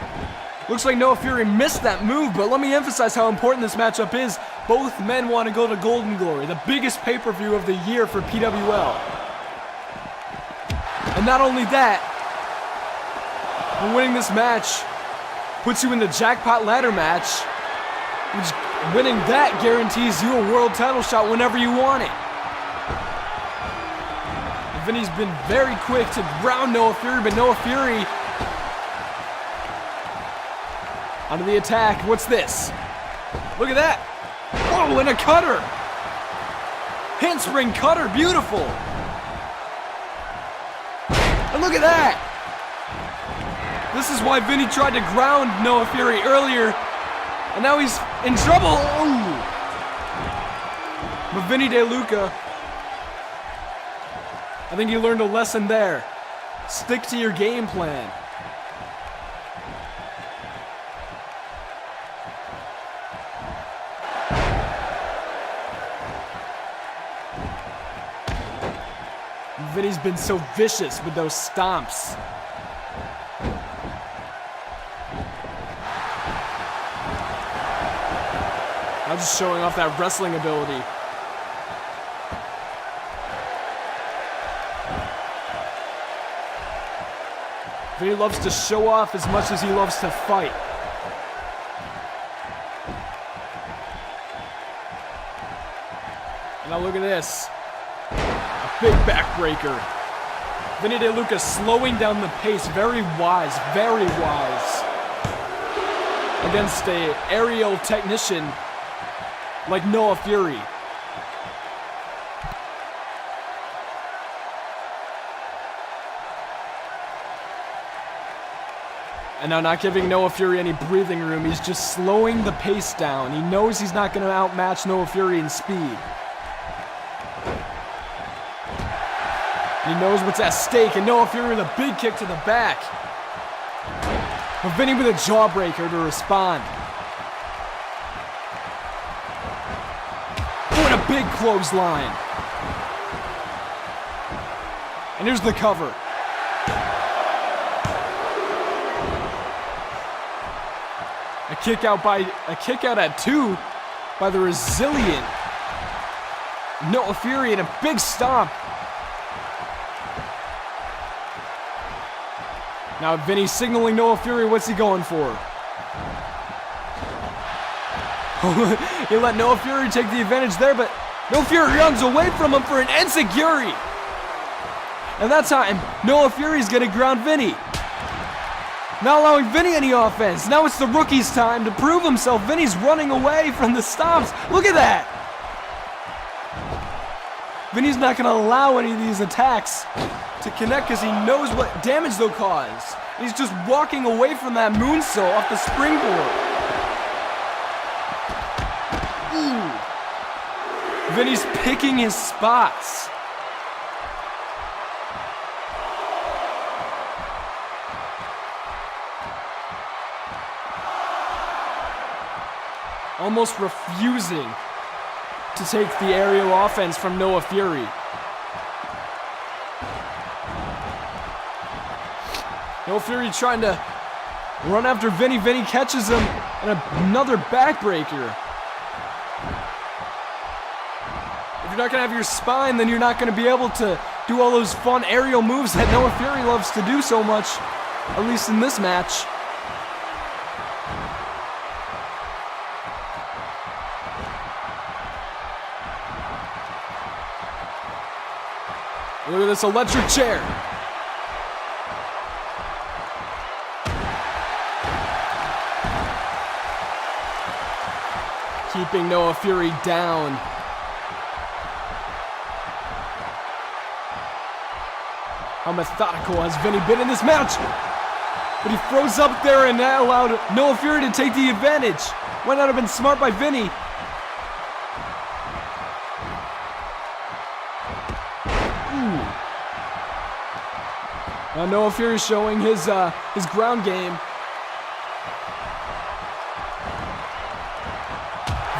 Looks like Noah Fury missed that move, but let me emphasize how important this matchup is. Both men want to go to Golden Glory, the biggest pay-per-view of the year for PWL. And not only that, but winning this match puts you in the jackpot ladder match, which winning that guarantees you a world title shot whenever you want it. And Vinny's been very quick to ground Noah Fury, but Noah Fury onto the attack. What's this? Look at that. Whoa, and a cutter. Handspring cutter, beautiful. And look at that. This is why Vinny tried to ground Noah Fury earlier. And now he's in trouble. Ooh. But Vinny DeLuca, I think he learned a lesson there. Stick to your game plan. Vinny's been so vicious with those stomps. I'm just showing off that wrestling ability. Vinny loves to show off as much as he loves to fight. And now look at this. Big backbreaker. Vinny DeLuca slowing down the pace. Very wise against an aerial technician like Noah Fury. And now not giving Noah Fury any breathing room. He's just slowing the pace down. He knows he's not going to outmatch Noah Fury in speed. He knows what's at stake, and Noah Fury with a big kick to the back. But Vinny with a jawbreaker to respond. Oh, and a big clothesline. And here's the cover. A kick out at 2 by the resilient Noah Fury, and a big stomp. Now Vinny signaling Noah Fury. What's he going for? He let Noah Fury take the advantage there, but Noah Fury runs away from him for an enziguri. And that time, Noah Fury's gonna ground Vinny. Not allowing Vinny any offense. Now it's the rookie's time to prove himself. Vinny's running away from the stomps. Look at that. Vinny's not gonna allow any of these attacks to connect because he knows what damage they'll cause. He's just walking away from that moonsault off the springboard. Ooh. Vinny's picking his spots. Almost refusing to take the aerial offense from Noah Fury. Noah Fury trying to run after Vinny. Vinny catches him, and another backbreaker. If you're not going to have your spine, then you're not going to be able to do all those fun aerial moves that Noah Fury loves to do so much, at least in this match. Look at this electric chair. Keeping Noah Fury down. How methodical has Vinny been in this match? But he froze up there, and that allowed Noah Fury to take the advantage. Might not have been smart by Vinny. Now Noah Fury showing his ground game.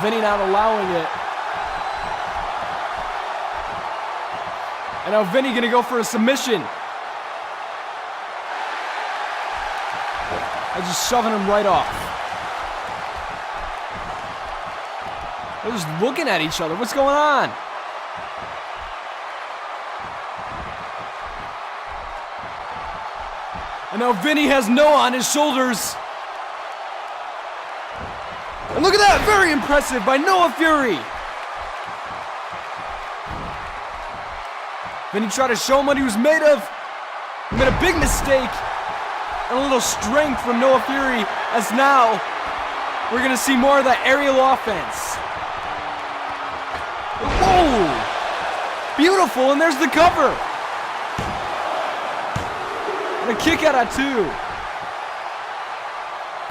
Vinny not allowing it. And now Vinny gonna go for a submission. And just shoving him right off. They're just looking at each other. What's going on? And now Vinny has Noah on his shoulders. And look at that, very impressive by Noah Fury. Vinny tried to show him what he was made of. He made a big mistake. And a little strength from Noah Fury, as now we're gonna see more of that aerial offense. Whoa! Beautiful, and there's the cover. And a kick out at 2.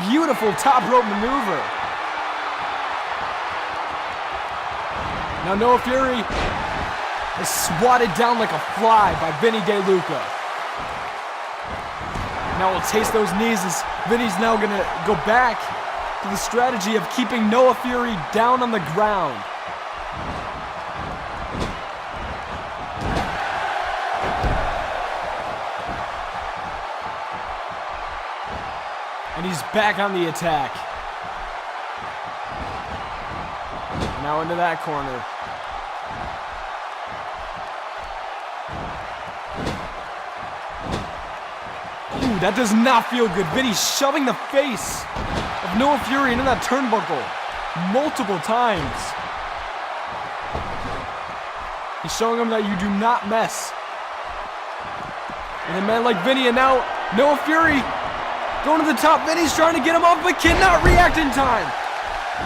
Beautiful top rope maneuver. Now Noah Fury is swatted down like a fly by Vinny DeLuca. Now we'll taste those knees as Vinny's now gonna go back to the strategy of keeping Noah Fury down on the ground. And he's back on the attack. Now into that corner. Ooh, that does not feel good. Vinny shoving the face of Noah Fury into that turnbuckle multiple times. He's showing him that you do not mess with a man like Vinny, and now Noah Fury going to the top. Vinny's trying to get him off, but cannot react in time.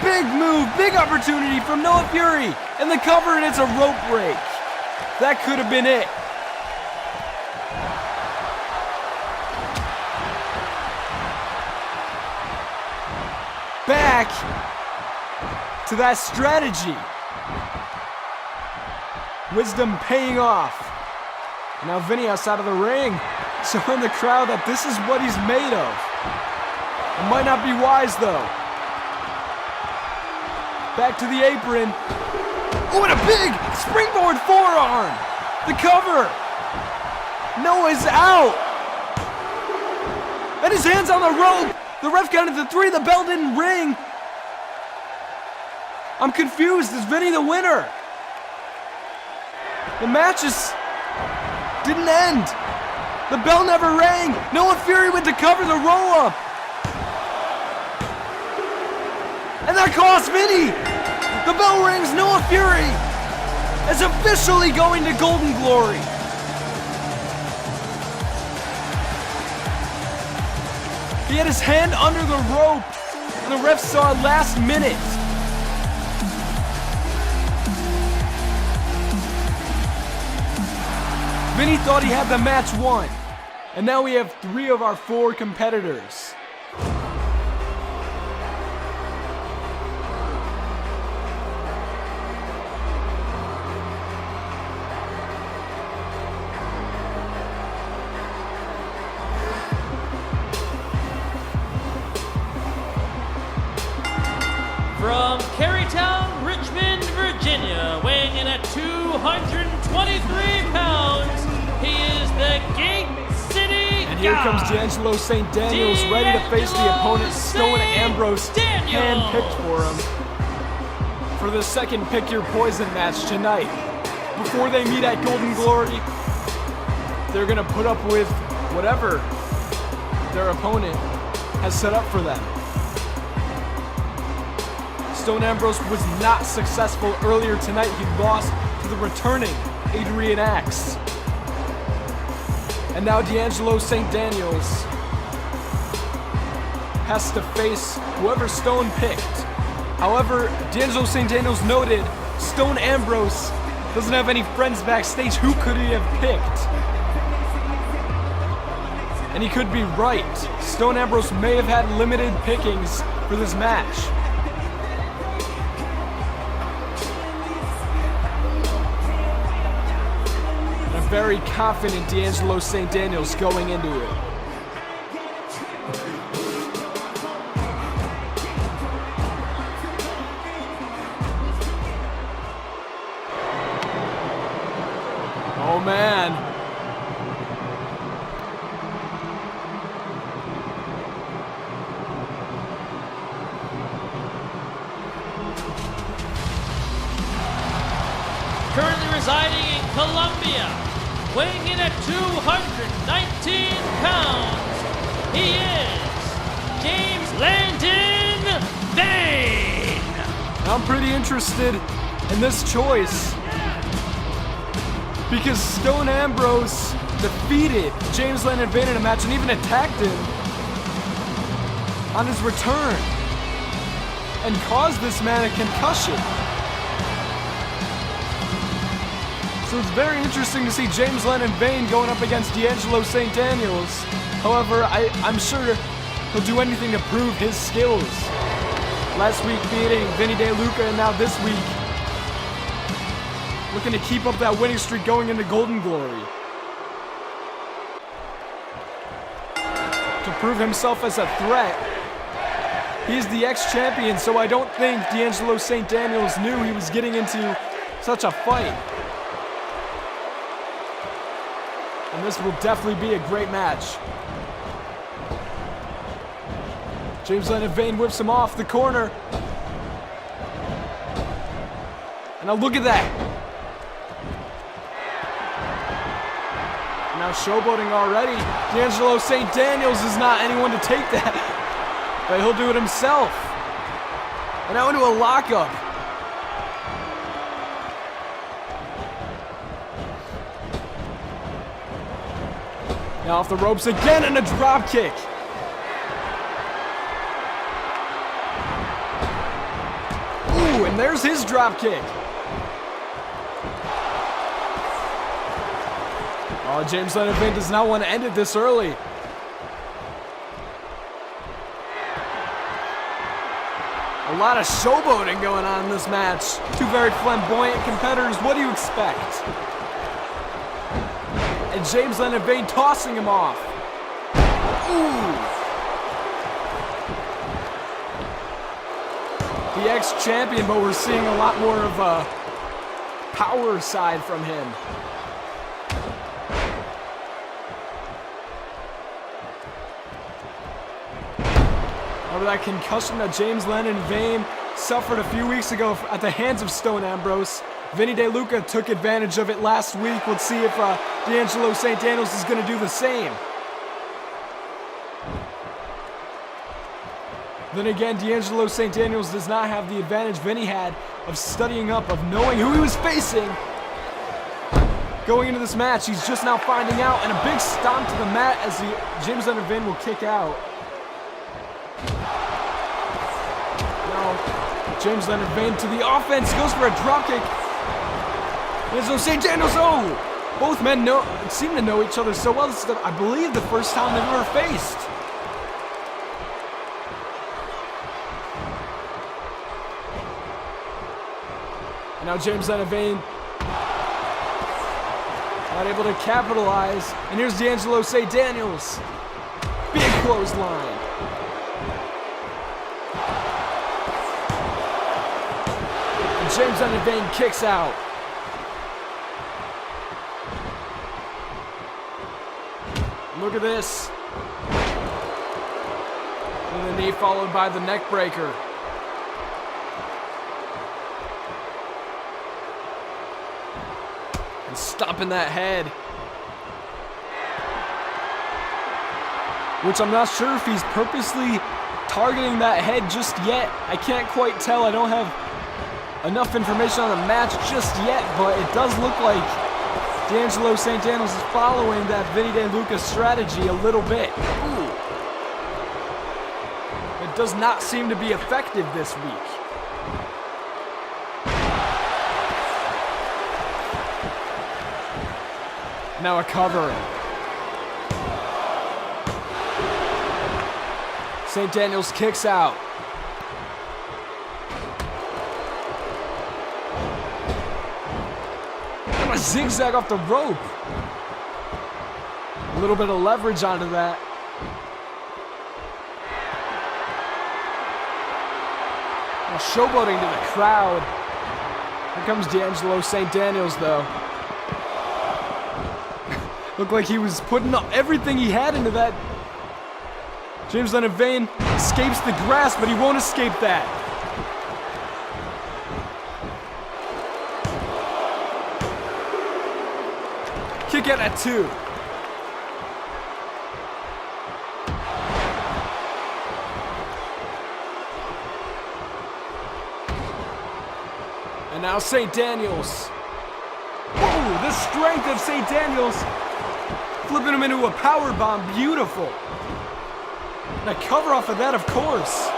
Big move, big opportunity from Noah Fury, and the cover, and it's a rope break. That could have been it. back to that strategy. Wisdom paying off. And now Vinny outside of the ring, showing the crowd that this is what he's made of. It might not be wise though. Back to the apron. Oh, and a big springboard forearm. The cover. Noah's out. And his hands on the rope. The ref counted to 3. The bell didn't ring. I'm confused. Is Vinny the winner? The match didn't end. The bell never rang. Noah Fury went to cover the roll-up. And that cost Vinny. The bell rings. Noah Fury is officially going to Golden Glory. He had his hand under the rope, and the ref saw it last minute. Vinny thought he had the match won, and now we have 3 of our 4 competitors. From Carytown, Richmond, Virginia, weighing in at 223 pounds, he is the Gate City And here comes D'Angelo St. Daniels, ready to face the opponent, Stone Ambrose, handpicked for him for the second Pick Your Poison match tonight. Before they meet at Golden Glory, they're gonna put up with whatever their opponent has set up for them. Stone Ambrose was not successful earlier tonight. He lost to the returning Adrian Axe. And now D'Angelo St. Daniels has to face whoever Stone picked. However, D'Angelo St. Daniels noted Stone Ambrose doesn't have any friends backstage. Who could he have picked? And he could be right. Stone Ambrose may have had limited pickings for this match. Very confident D'Angelo St. Daniels going into it. Oh man. Currently residing in Colombia, weighing in at 219 pounds, he is James Landon Vane. I'm pretty interested in this choice because Stone Ambrose defeated James Landon Vane in a match and even attacked him on his return and caused this man a concussion. So it's very interesting to see James Landon Vane going up against D'Angelo St. Daniels. However, I'm sure he'll do anything to prove his skills. Last week beating Vinny DeLuca, and now this week looking to keep up that winning streak going into Golden Glory. To prove himself as a threat. He's the ex-champion, so I don't think D'Angelo St. Daniels knew he was getting into such a fight. And this will definitely be a great match. James Landon Vane whips him off the corner. And now look at that. Now showboating already. D'Angelo St. Daniels is not anyone to take that. But he'll do it himself. And now into a lockup. Now off the ropes again and a drop kick. Ooh, and there's his drop kick. Oh, James Landon Vane does not want to end it this early. lot of showboating going on in this match. Two very flamboyant competitors. What do you expect? And James Leonard Vane tossing him off. Ooh. The ex-champion, but we're seeing a lot more of a power side from him. Over that concussion that James Leonard Vane suffered a few weeks ago at the hands of Stone Ambrose. Vinny DeLuca took advantage of it last week. Let's see if D'Angelo St. Daniels is going to do the same. Then again, D'Angelo St. Daniels does not have the advantage Vinny had of studying up, of knowing who he was facing. Going into this match, he's just now finding out, and a big stomp to the mat as James Leonard Vane will kick out. Now, James Leonard Vane to the offense, goes for a dropkick. D'Angelo St. Daniels, oh! Both men seem to know each other so well. This is, I believe, the first time they've ever faced. And now James Leonard Vane not able to capitalize. And here's D'Angelo St. Daniels. Big clothesline. And James Leonard Vane kicks out. Look at this. And the knee followed by the neck breaker. And stopping that head. Which I'm not sure if he's purposely targeting that head just yet. I can't quite tell. I don't have enough information on the match just yet, but it does look like D'Angelo St. Daniels is following that Vinny DeLuca strategy a little bit. Ooh. It does not seem to be effective this week. Now a cover. St. Daniels kicks out. A zigzag off the rope. A little bit of leverage onto that. Now showboating to the crowd. Here comes D'Angelo St. Daniels, though. Looked like he was putting everything he had into that. James Leonard Vane escapes the grasp, but he won't escape that. Kick out at 2. And now St. Daniels. Whoa, the strength of St. Daniels. Flipping him into a power bomb. Beautiful. And a cover off of that, of course.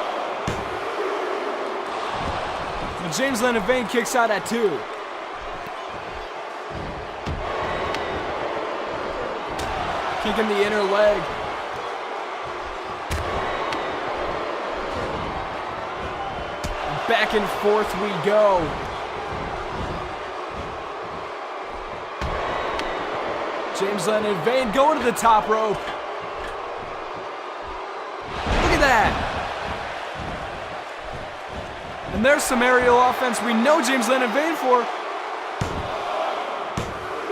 And James Leonard Vane kicks out at 2. Kicking the inner leg. Back and forth we go. James Leonard Vane going to the top rope. Look at that. And there's some aerial offense we know James Leonard Vane for.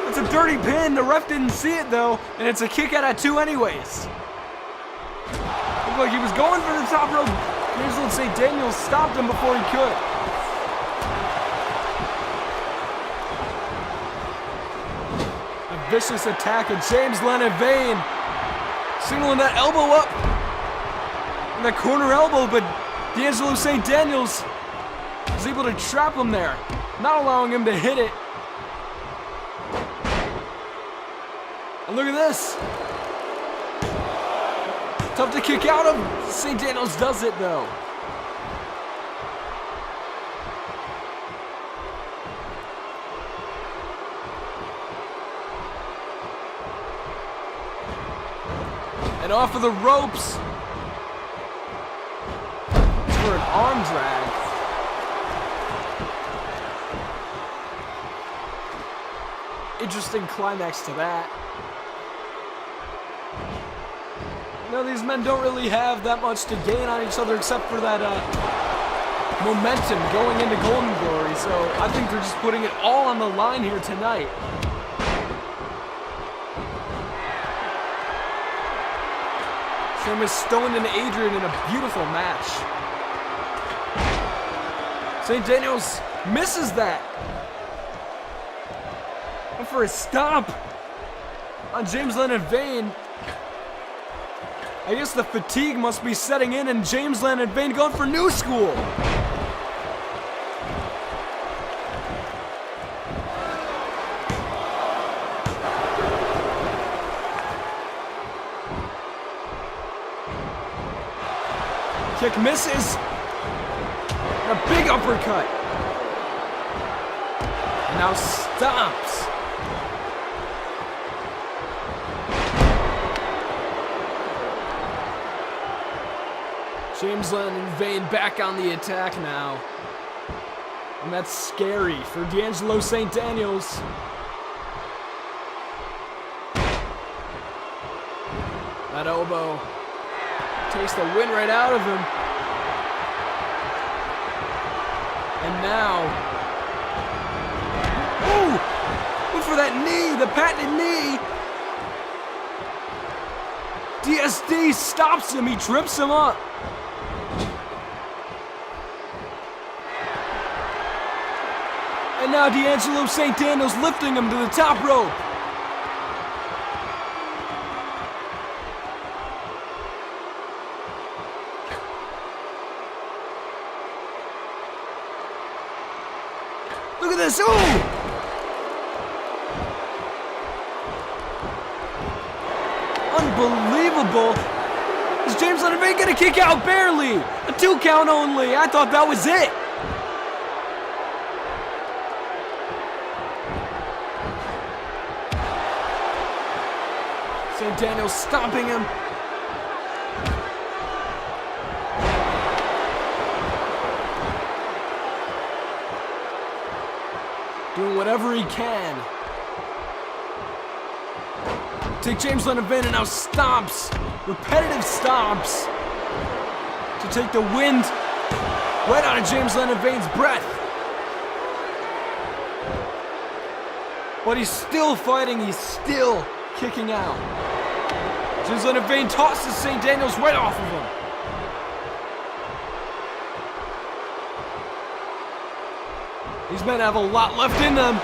It's a dirty pin. The ref didn't see it though, and it's a kick out at 2 anyways. Looked like he was going for the top rope. D'Angelo St. Daniels stopped him before he could. A vicious attack of James Leonard Vane. Signaling that elbow up. And that corner elbow, but D'Angelo St. Daniels was able to trap him there, not allowing him to hit it. And look at this. Tough to kick out of. St. Daniels does it though. And off of the ropes. For an arm drag. interesting climax to that. You know, these men don't really have that much to gain on each other except for that momentum going into Golden Glory, so I think they're just putting it all on the line here tonight. Same as Stone and Adrian in a beautiful match. St. Daniels misses that. And for a stomp on James Leonard Vane. I guess the fatigue must be setting in, and James Leonard Vane going for New School. Kick misses. And a big uppercut. And now stomps. James Leonard Vane back on the attack now. And that's scary for D'Angelo St. Daniels. That elbow takes the wind right out of him. And now, ooh, look for that knee, the patented knee. DSD stops him, he trips him up. And now D'Angelo St. Daniels lifting him to the top rope. Look at this, ooh! Unbelievable. Is James Leonard Vane gonna kick out? Barely. A 2 count only. I thought that was it. St. Daniels stomping him. Doing whatever he can. Take James Leonard Vane and now stomps. Repetitive stomps. To take the wind right out of James Leonard Vane's breath. But he's still fighting. He's still kicking out. James Leonard Vane tosses St. Daniels right off of him. These men have a lot left in them.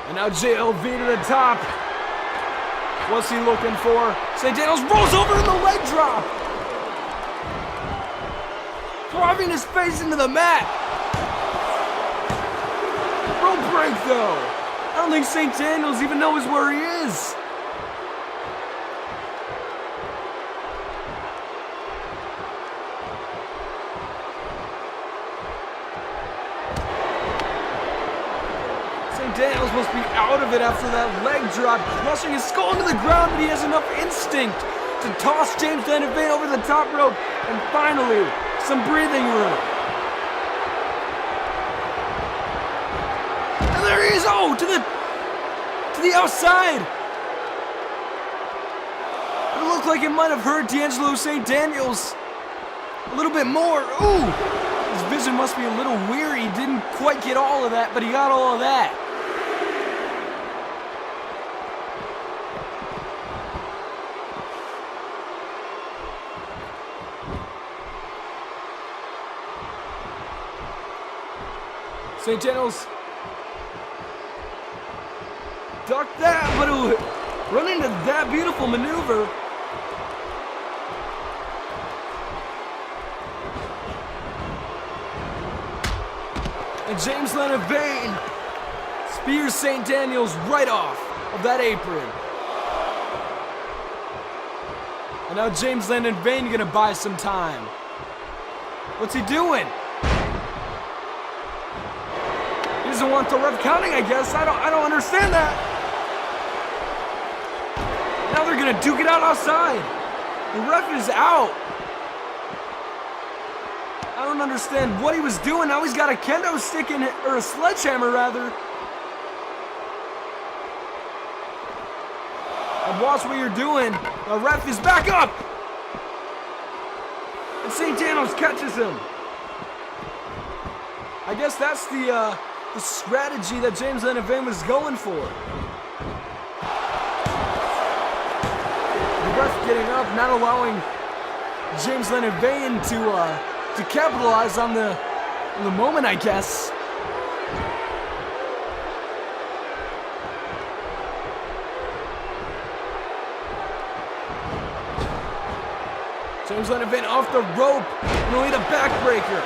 And now JLV to the top. What's he looking for? St. Daniels rolls over in the leg drop. Driving his face into the mat. Rope break though. I don't think St. Daniels even knows where he is. St. Daniels must be out of it after that leg drop, crushing his skull into the ground, but he has enough instinct to toss James Leonard Vane over the top rope, and finally, some breathing room. And there he is, oh, to the outside. It looked like it might have hurt D'Angelo St. Daniels a little bit more. Ooh, his vision must be a little weary. He didn't quite get all of that, but he got all of that. St. Daniels ducked that, but run into that beautiful maneuver. And James Leonard Vane spears St. Daniels right off of that apron. And now James Leonard Vane gonna buy some time. What's he doing? He doesn't want the ref counting, I guess. I don't understand that. Now they're gonna duke it out outside. The ref is out. I don't don't understand what he was doing. Now he's got a kendo stick in it, or a sledgehammer rather. And watch what you're doing. The ref is back up. And St. Daniels catches him. I guess that's the strategy that James Lenavane was going for. The ref getting up, not allowing James Lenavane to capitalize on the moment, I guess. James Lenavane off the rope, and only the backbreaker.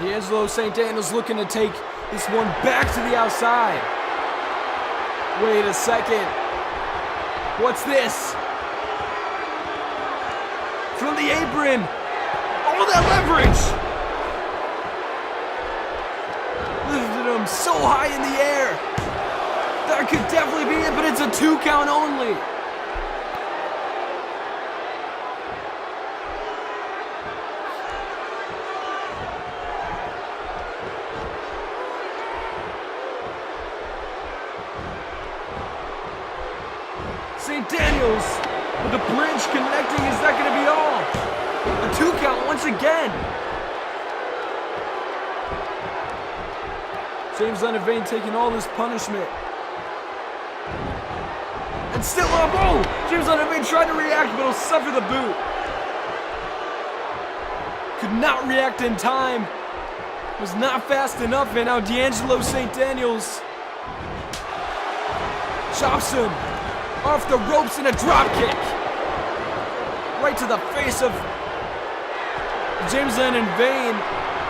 D'Angelo St. Daniels looking to take this one back to the outside. Wait a second. What's this? From the apron. All that leverage. Lifted him so high in the air. That could definitely be it, but it's a 2 count only. St. Daniels with the bridge connecting. Is that going to be all? A 2 count once again. James Lenavane taking all this punishment. And still up. Oh! James Lenavane tried to react, but he'll suffer the boot. Could not react in time. Was not fast enough, and now D'Angelo St. Daniels chops him off the ropes in a drop kick. Right to the face of James Lenavane.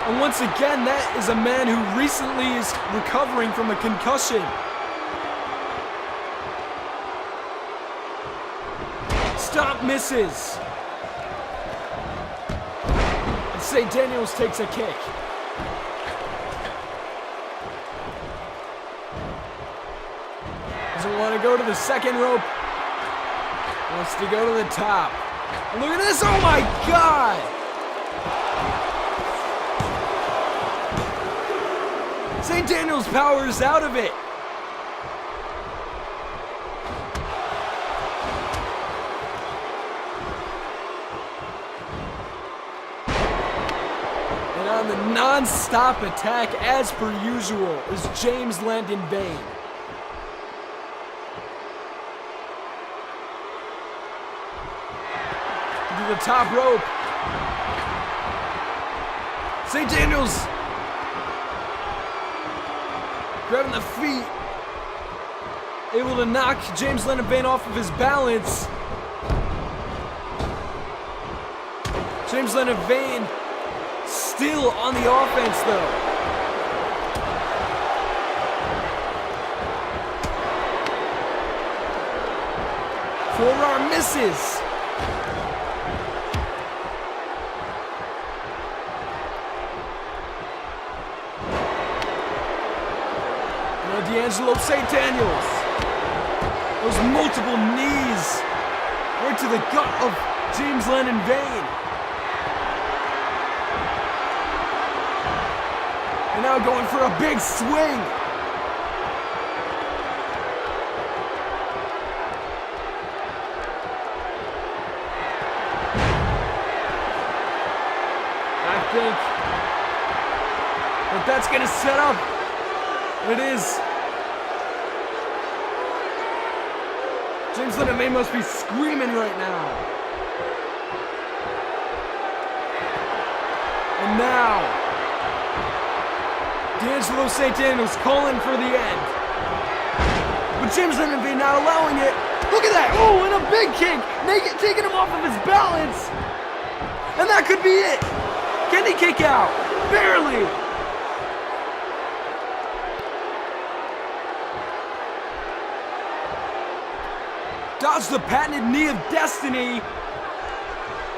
And once again, that is a man who recently is recovering from a concussion. Stop misses. And St. Daniels takes a kick. Doesn't want to go to the second rope. Wants to go to the top. And look at this. Oh my God. St. Daniels powers out of it. And on the non-stop attack, as per usual, is James Lenavane. To the top rope. St. Daniels grabbing the feet, able to knock James Lenavane off of his balance. James Lenavane still on the offense though. Forearm misses. D'Angelo St. Daniels. Those multiple knees right to the gut of James Lenavane. And now going for a big swing. I think that that's going to set up. It is. James Lenavane must be screaming right now. And now, D'Angelo St. Daniels calling for the end. But James Lenavane not allowing it. Look at that. Oh, and a big kick. Taking him off of his balance. And that could be it. Can he kick out? Barely. Dodged the patented knee of destiny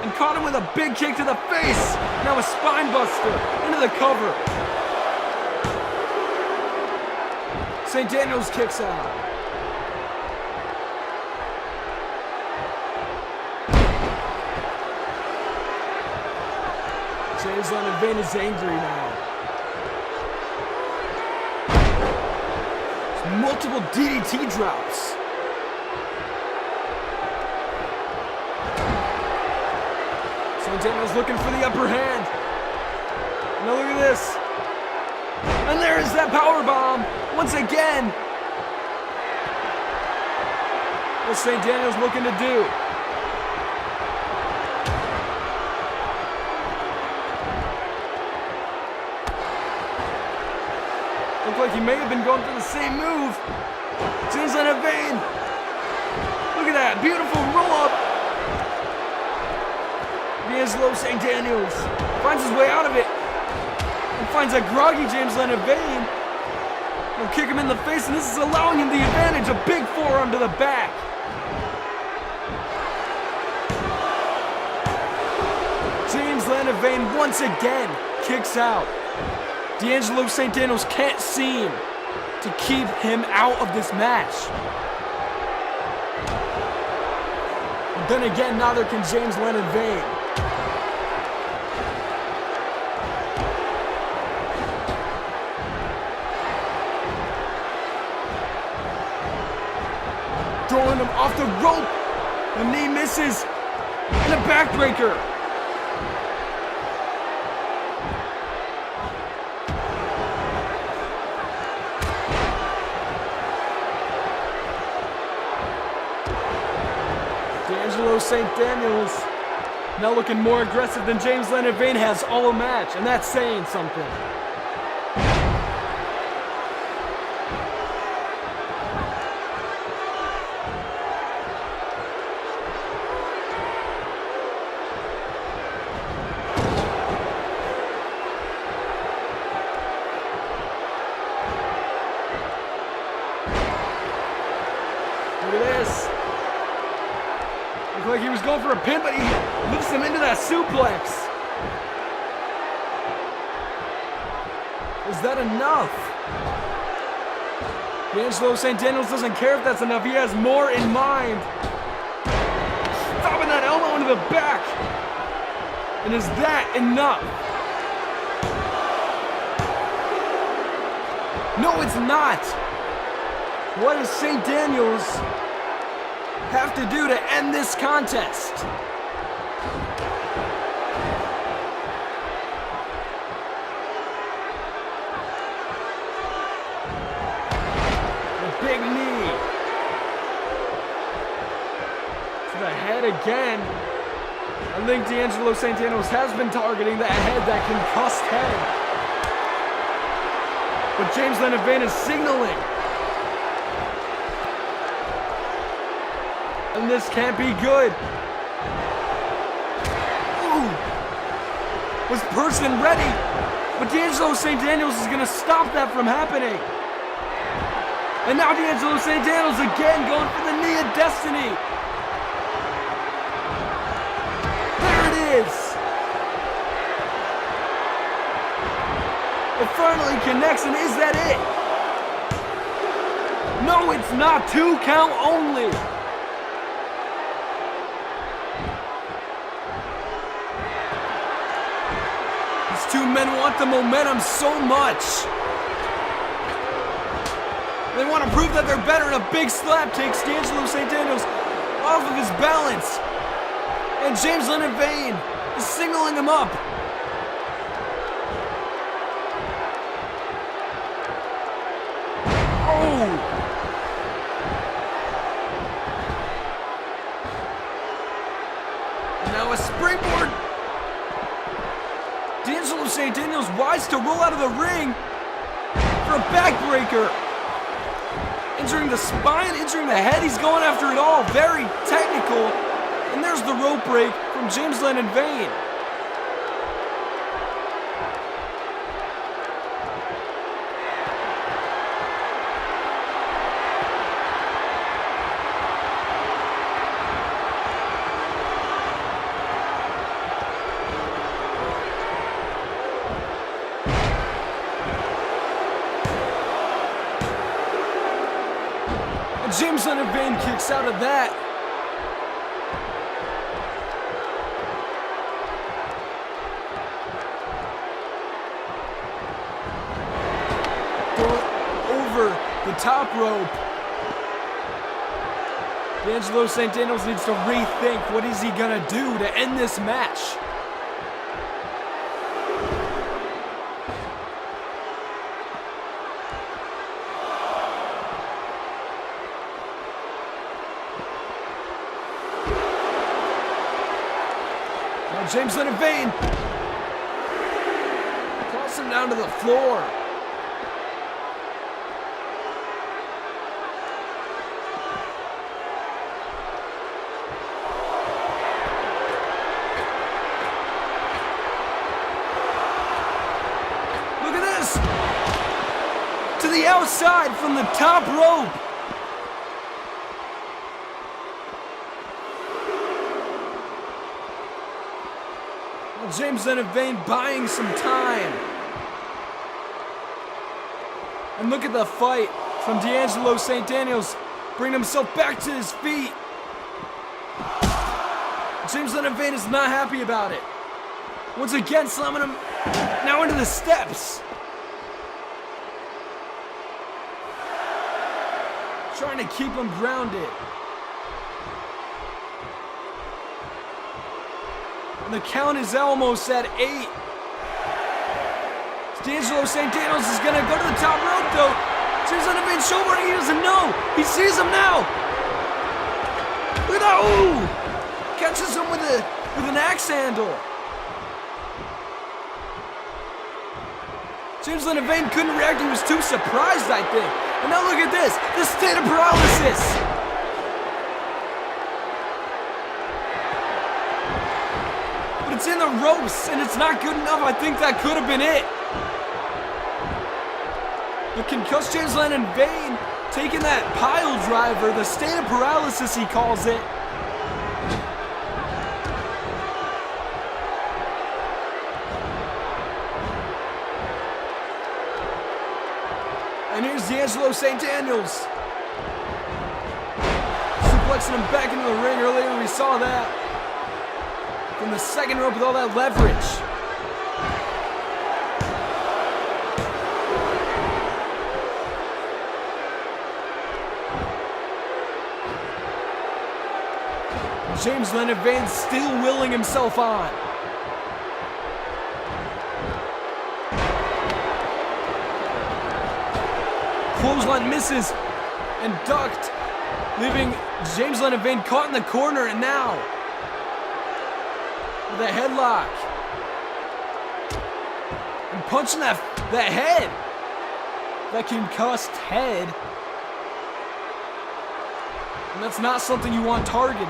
and caught him with a big kick to the face. Now a spine buster into the cover. St. Daniels kicks out. James Leonard Vane is angry now. There's multiple DDT drops. St. Daniels looking for the upper hand. Now look at this. And there is that power bomb once again. What's St. Daniels looking to do? Looked like he may have been going for the same move. James Leonard Vane. Look at that, beautiful roll up. D'Angelo St. Daniels finds his way out of it and finds a groggy James Leonard Vane. He'll kick him in the face, and this is allowing him the advantage. A big forearm to the back. James Leonard Vane once again kicks out. D'Angelo St. Daniels can't seem to keep him out of this match. But then again, neither can James Leonard Vane. Throwing him off the rope. The knee misses. And a backbreaker. D'Angelo St. Daniels now looking more aggressive than James Leonard Vane has all match, and that's saying something. Look at this. Looked like he was going for a pin, but he lifts him into that suplex. Is that enough? D'Angelo St. Daniels doesn't care if that's enough. He has more in mind. Stopping that elbow into the back. And is that enough? No, it's not. What does St. Daniels have to do to end this contest? A big knee to the head again. I think D'Angelo St. Daniels has been targeting that head, that concussed head. But James Leonard Vane is signaling. And this can't be good. Ooh. Was Person ready? But D'Angelo St. Daniels is going to stop that from happening. And now D'Angelo St. Daniels again going for the knee of destiny. There it is. It finally connects, and is that it? No, it's not. 2 count only. These two men want the momentum so much. They want to prove that they're better, and a big slap takes D'Angelo St. Daniels off of his balance. And James Leonard Vane is singling him up. Oh! And now a springboard. D'Angelo St. Daniels wise to roll out of the ring for a backbreaker. Injuring the spine, injuring the head, he's going after it all. Very technical. And there's the rope break from James Leonard Vane. Leonard Vane kicks out of that. Over the top rope. D'Angelo St. Daniels needs to rethink what is he gonna do to end this match. Now James Leonard Vane toss him down to the floor. To the outside from the top rope. Well, James Leonard Vane buying some time. And look at the fight from D'Angelo St. Daniels, bringing himself back to his feet. James Leonard Vane is not happy about it. Once again, slamming him now into the steps. Trying to keep him grounded. And the count is almost at 8. D'Angelo St. Daniels is gonna go to the top rope though. James Leonard Vane shouldering, he doesn't know. He sees him now. Look at that, ooh! Catches him with an axe handle. James Leonard Vane couldn't react, he was too surprised, I think. And now look at this, the state of paralysis. But it's in the ropes, and it's not good enough. I think that could have been it. The concussed James Leonard Vane taking that pile driver, the state of paralysis he calls it. And here's D'Angelo St. Daniels. Suplexing him back into the ring. Earlier we saw that. From the second rope with all that leverage. James Leonard Vane still willing himself on. Clothesline misses and ducked, leaving James Leonard Vane caught in the corner, and now with a headlock and punching that head, that concussed head, and that's not something you want targeted.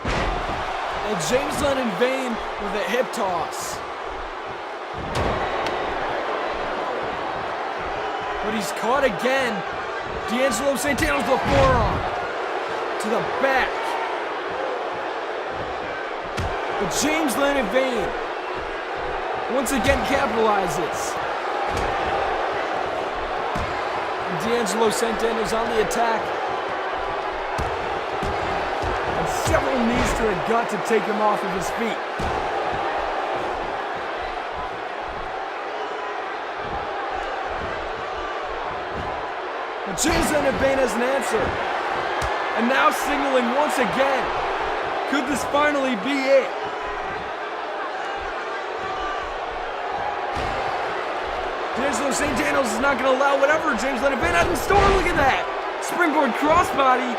And James Leonard Vane with a hip toss. But he's caught again. D'Angelo St. Daniels with a forearm to the back. But James Leonard Vane once again capitalizes. And D'Angelo St. Daniels on the attack. And several knees to the gut to take him off of his feet. James Leonard Vane has an answer. And now signaling once again. Could this finally be it? D'Angelo St. Daniels is not going to allow whatever James Leonard Vane has in store. Look at that. Springboard crossbody.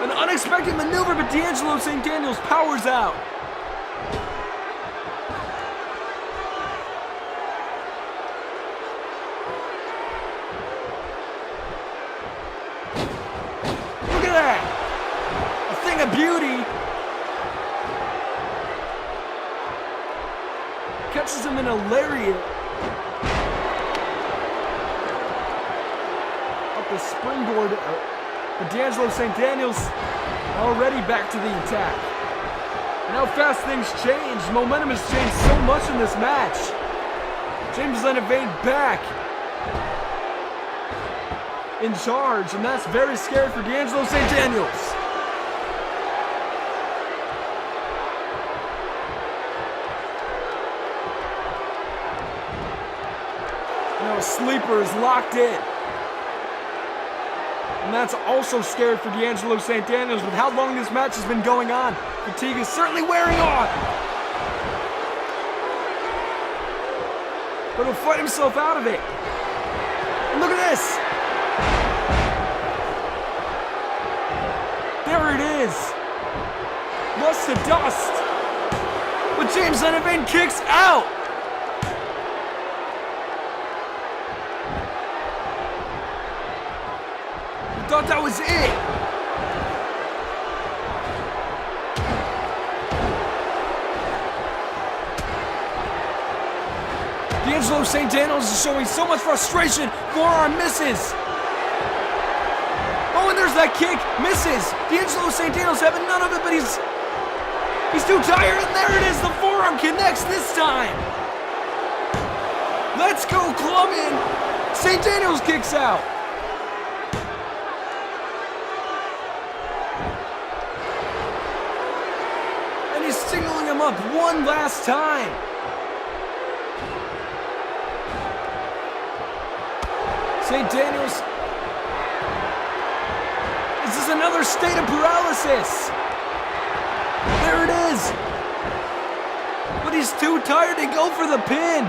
An unexpected maneuver, but D'Angelo St. Daniels powers out. A beauty. Catches him in a lariat. Up the springboard. But D'Angelo St. Daniels already back to the attack. And how fast things change. Momentum has changed so much in this match. James Lenavane back in charge, and that's very scary for D'Angelo St. Daniels. Sleeper is locked in. And that's also scary for D'Angelo St. Daniels with how long this match has been going on. Fatigue is certainly wearing on. But he'll fight himself out of it. And look at this. There it is. Lost to dust. But James Lenavane kicks out. Thought that was it. D'Angelo St. Daniels is showing so much frustration. Forearm misses. Oh, and there's that kick. Misses. D'Angelo St. Daniels having none of it, but he's too tired, and there it is. The forearm connects this time. Let's go, Colombian. St. Daniels kicks out. Signaling him up one last time. St. Daniels. This is another state of paralysis. There it is. But he's too tired to go for the pin.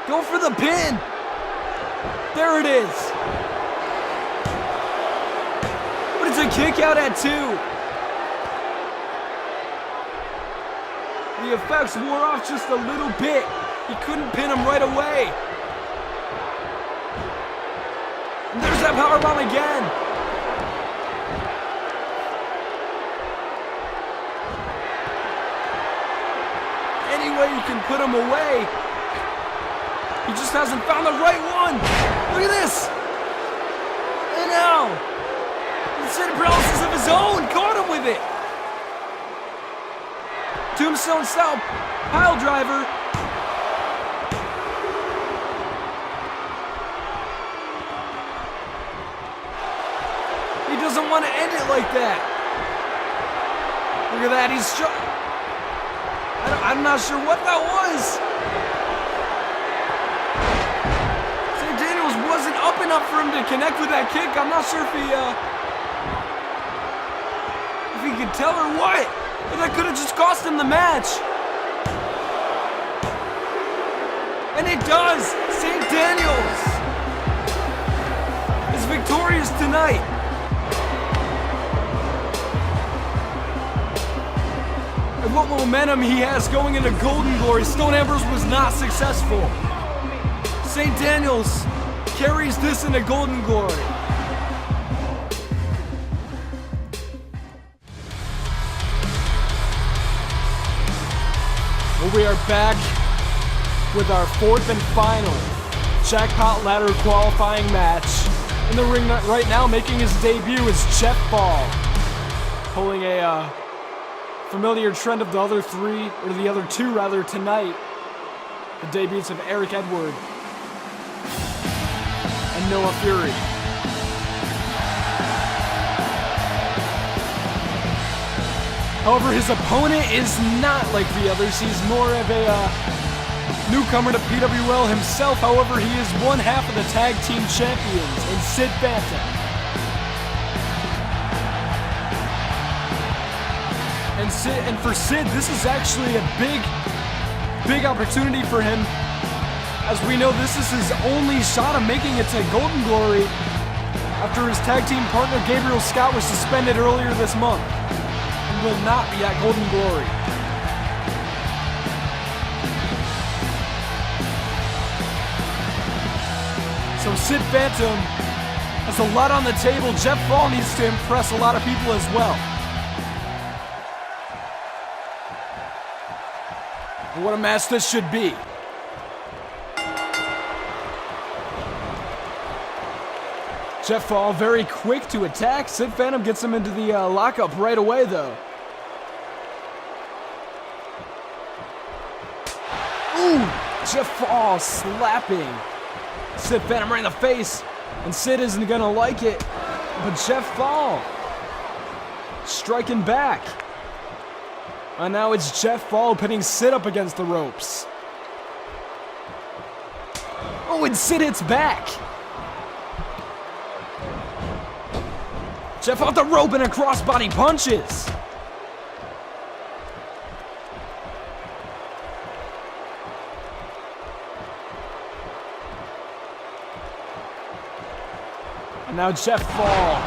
Go for the pin. There it is. But it's a kick out at 2. The effects wore off just a little bit. He couldn't pin him right away. And there's that powerbomb again. Any way you can put him away. He just hasn't found the right one. Look at this. And now, instead of paralysis of his own, caught him with it. Tombstone style pile driver. He doesn't want to end it like that. Look at that. I'm not sure what that was. St. Daniels wasn't up enough for him to connect with that kick. I'm not sure if he could tell or what. But that could have just cost him the match. And it does. St. Daniels is victorious tonight. And what momentum he has going into Golden Glory. Stone Ambrose was not successful. St. Daniels carries this into Golden Glory. We are back with our 4th and final Jackpot Ladder qualifying match. In the ring right now, making his debut is Jeff Ball, pulling a familiar trend of the other two tonight. The debuts of Eric Edward and Noah Fury. However, his opponent is not like the others. He's more of a newcomer to PWL himself. However, he is one half of the tag team champions in Sid Phantom. And for Sid, this is actually a big opportunity for him. As we know, this is his only shot of making it to Golden Glory after his tag team partner Gabriel Scott was suspended earlier this month. Will not be at Golden Glory. So Sid Phantom has a lot on the table. Jeff Ball needs to impress a lot of people as well. But what a match this should be. Jeff Ball very quick to attack. Sid Phantom gets him into the lockup right away though. Ooh, Jeff Fall slapping Sid Phantom right in the face. And Sid isn't gonna like it. But Jeff Fall striking back. And now it's Jeff Fall pinning Sid up against the ropes. Oh, and Sid hits back. Jeff off the rope and a crossbody punches. And now Jeff Fall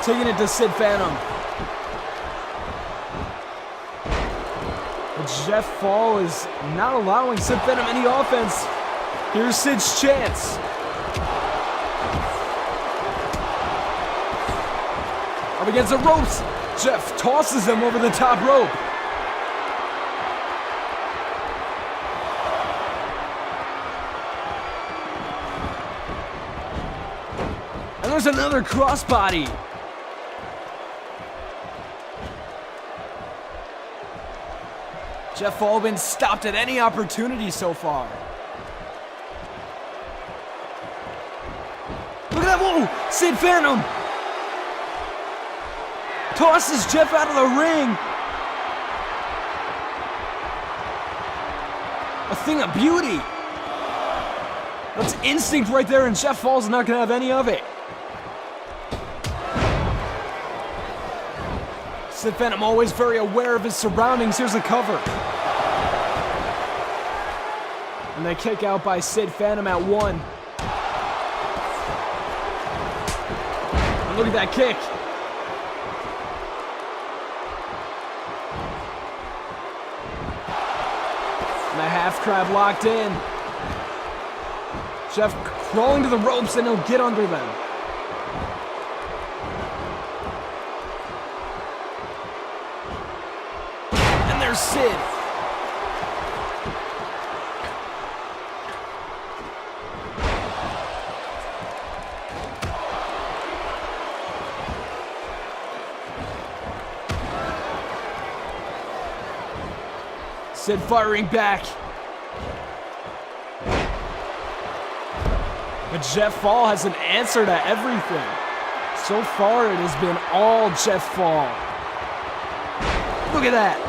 taking it to Sid Phantom. But Jeff Fall is not allowing Sid Phantom any offense. Here's Sid's chance. Up against the ropes. Jeff tosses him over the top rope. And there's another crossbody. Jeff Fall been stopped at any opportunity so far. Look at that, whoa! Sid Phantom tosses Jeff out of the ring. A thing of beauty. That's instinct right there, and Jeff Fall's not gonna have any of it. Sid Phantom always very aware of his surroundings. Here's a cover. And they kick out by Sid Phantom at 1. And look at that kick. And the half crab locked in. Jeff crawling to the ropes and he'll get under them. And there's Sid. Sid firing back. But Jeff Fall has an answer to everything. So far, it has been all Jeff Fall. Look at that.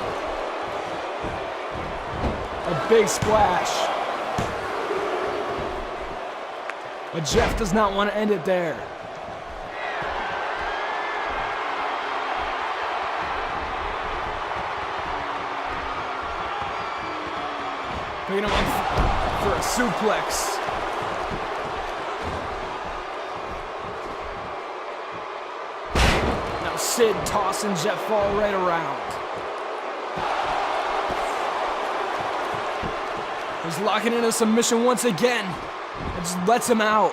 A big splash. But Jeff does not want to end it there. Picking him up for a suplex. Now Sid tossing Jeff Fall right around. He's locking in a submission once again. It just lets him out.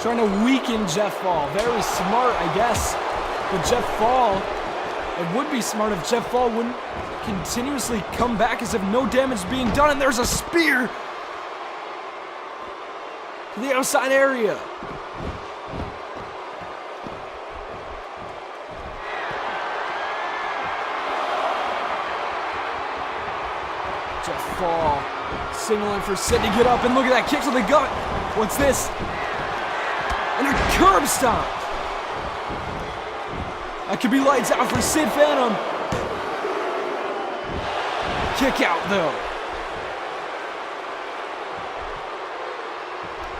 Trying to weaken Jeff Fall. Very smart, I guess. But Jeff Fall, it would be smart if Jeff Fall wouldn't continuously come back as if no damage is being done, and there's a spear to the outside area. Jeff Fall signaling for Sid to get up, and look at that kick to the gut. What's this? And a curb stomp. That could be lights out for Sid Phantom. Kick out though.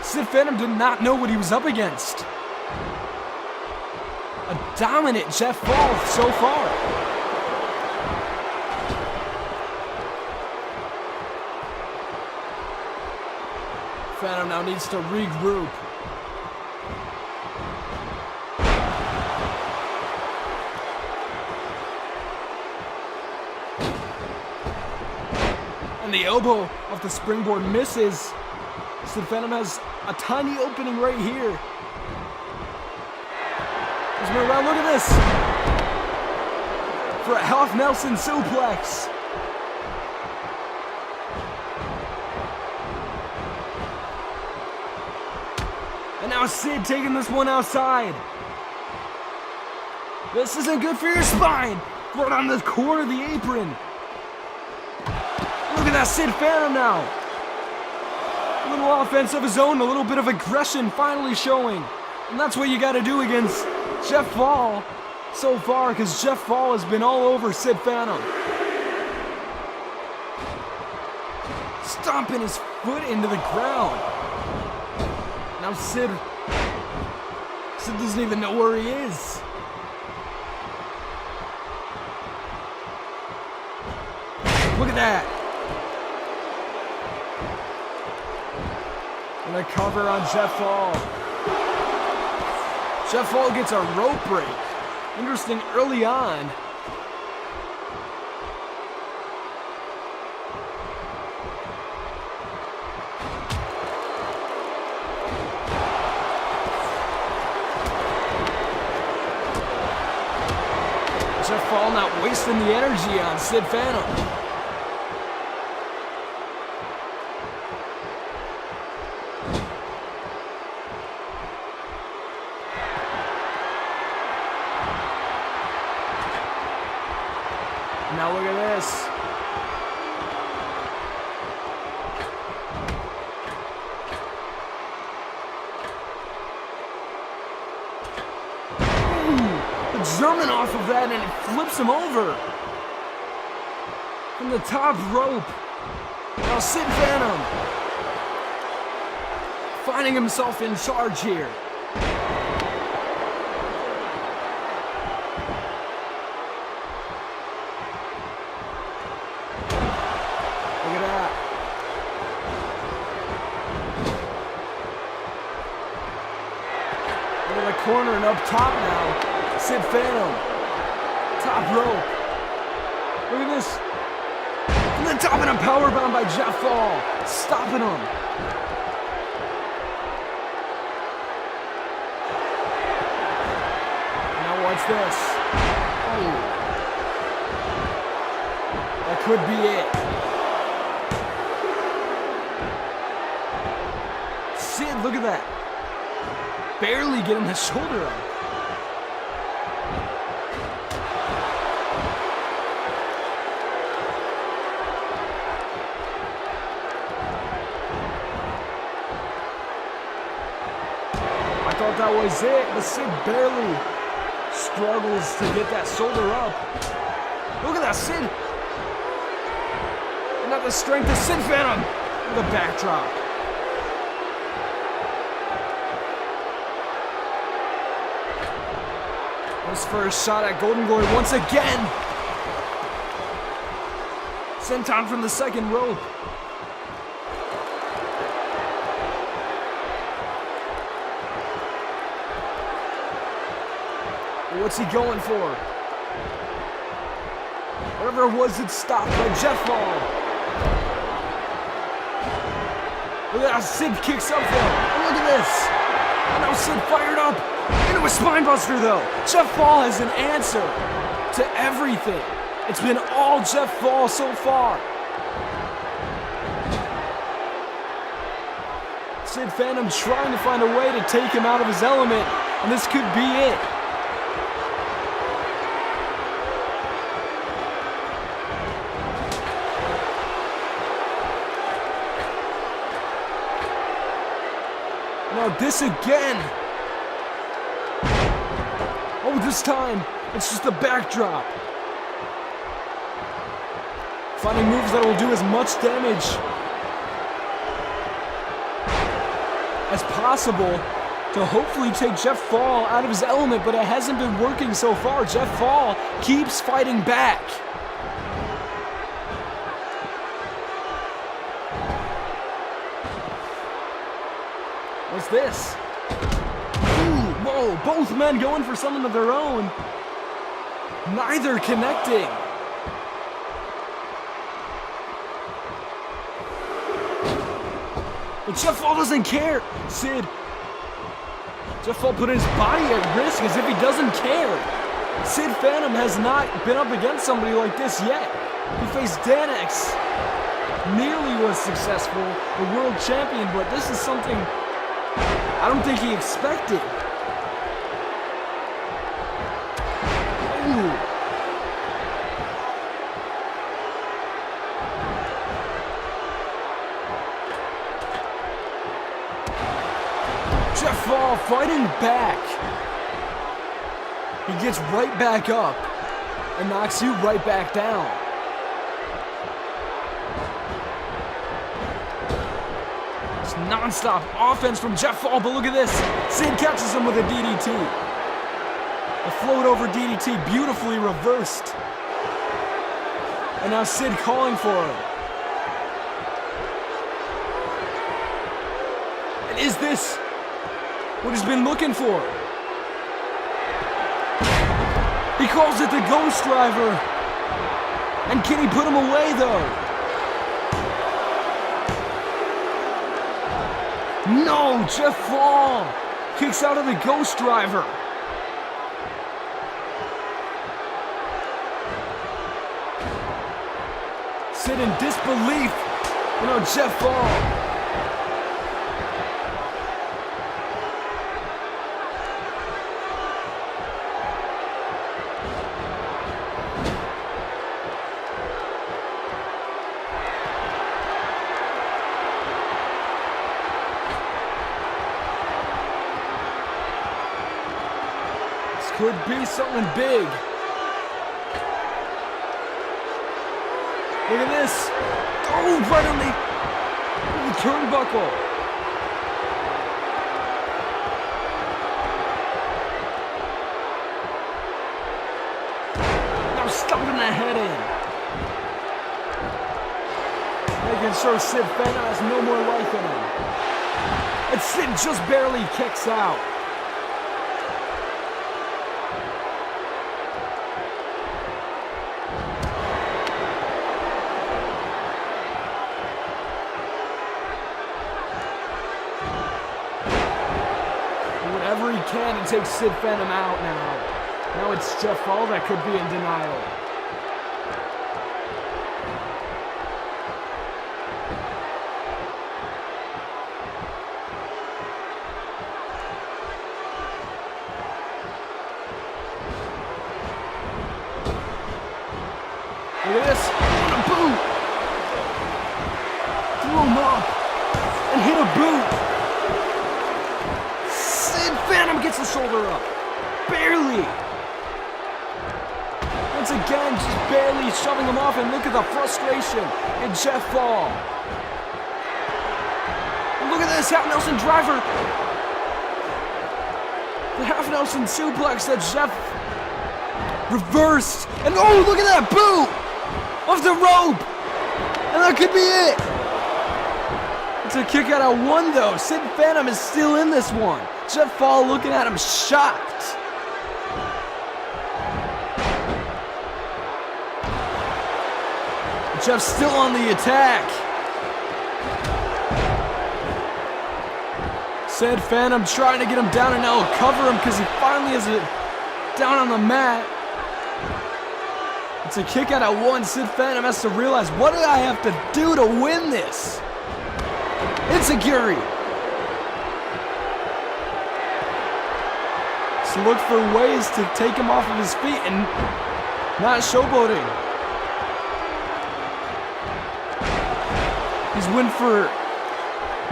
Sid Phantom did not know what he was up against. A dominant Jeff Fall so far. Phantom now needs to regroup. And the elbow off the springboard misses. Sid Phantom has a tiny opening right here. He's going around, look at this. For a half Nelson suplex. And now Sid taking this one outside. This isn't good for your spine. Right on the corner of the apron. Look at that Sid Phantom now. little offense of his own, a little bit of aggression finally showing. And that's what you got to do against Jeff Fall so far, because Jeff Fall has been all over Sid Phantom. Stomping his foot into the ground. Now Sid doesn't even know where he is. Look at that. And a cover on Jeff Fall. Jeff Fall gets a rope break. Interesting early on. Jeff Fall not wasting the energy on Sid Phantom. Now look at this. Ooh, the German off of that, and it flips him over. From the top rope. Now Sid Phantom finding himself in charge here. Corner and up top now. Sid Phantom. Top rope. Look at this. From the top and a powerbomb by Jeff Fall. Stopping him. Now watch this. Oh. That could be it. Sid, look at that. Barely getting the shoulder up. I thought that was it, but Sid barely struggles to get that shoulder up. Look at that, Sid. And not the strength of Sid Phantom. The backdrop. His first shot at Golden Glory once again. Senton from the second rope. What's he going for? Whatever it was, it's stopped by Jeff Fall. Look at how Sid kicks up there. And look at this. And now Sid fired up. Into a spinebuster though. Jeff Fall has an answer to everything. It's been all Jeff Fall so far. Sid Phantom trying to find a way to take him out of his element, and this could be it. Now this again. Oh, this time, it's just a backdrop. Finding moves that will do as much damage as possible to hopefully take Jeff Fall out of his element, but it hasn't been working so far. Jeff Fall keeps fighting back. What's this? Whoa, both men going for something of their own. Neither connecting. But Jeff Fall doesn't care. Sid. Jeff Fall putting his body at risk as if he doesn't care. Sid Phantom has not been up against somebody like this yet. He faced Dan X. Nearly was successful, the world champion, but this is something I don't think he expected. Ooh. Jeff Fall fighting back. He gets right back up and knocks you right back down. It's non-stop offense from Jeff Fall, but look at this. Sid catches him with a DDT. A float over DDT, beautifully reversed. And now Sid calling for him. And is this what he's been looking for? He calls it the Ghost Driver. And can he put him away though? No, Jeff Fall kicks out of the Ghost Driver. Sid in disbelief. Jeff Fall. Could be something big. Look at this. Oh, right on the turnbuckle. Now stomping the head in. Making sure Sid Phantom has no more life in him. And Sid just barely kicks out. Whatever he can to take Sid Phantom out now. Now it's Jeff Fall that could be in denial. Look at this. A boot. Threw him up and hit a boot. Phantom gets the shoulder up. Barely. Once again, just barely shoving him off, and look at the frustration in Jeff Fall. And look at this, half Nelson driver. The half Nelson suplex that Jeff reversed. And oh, look at that boot off the rope. And that could be it. It's a kick out at one though. Sid Phantom is still in this one. Jeff Fall looking at him shocked. Jeff's still on the attack. Sid Phantom trying to get him down, and now he'll cover him because he finally has it down on the mat. It's a kick out at one. Sid Phantom has to realize, what do I have to do to win this? Insecurity. So look for ways to take him off of his feet and not showboating. He's went for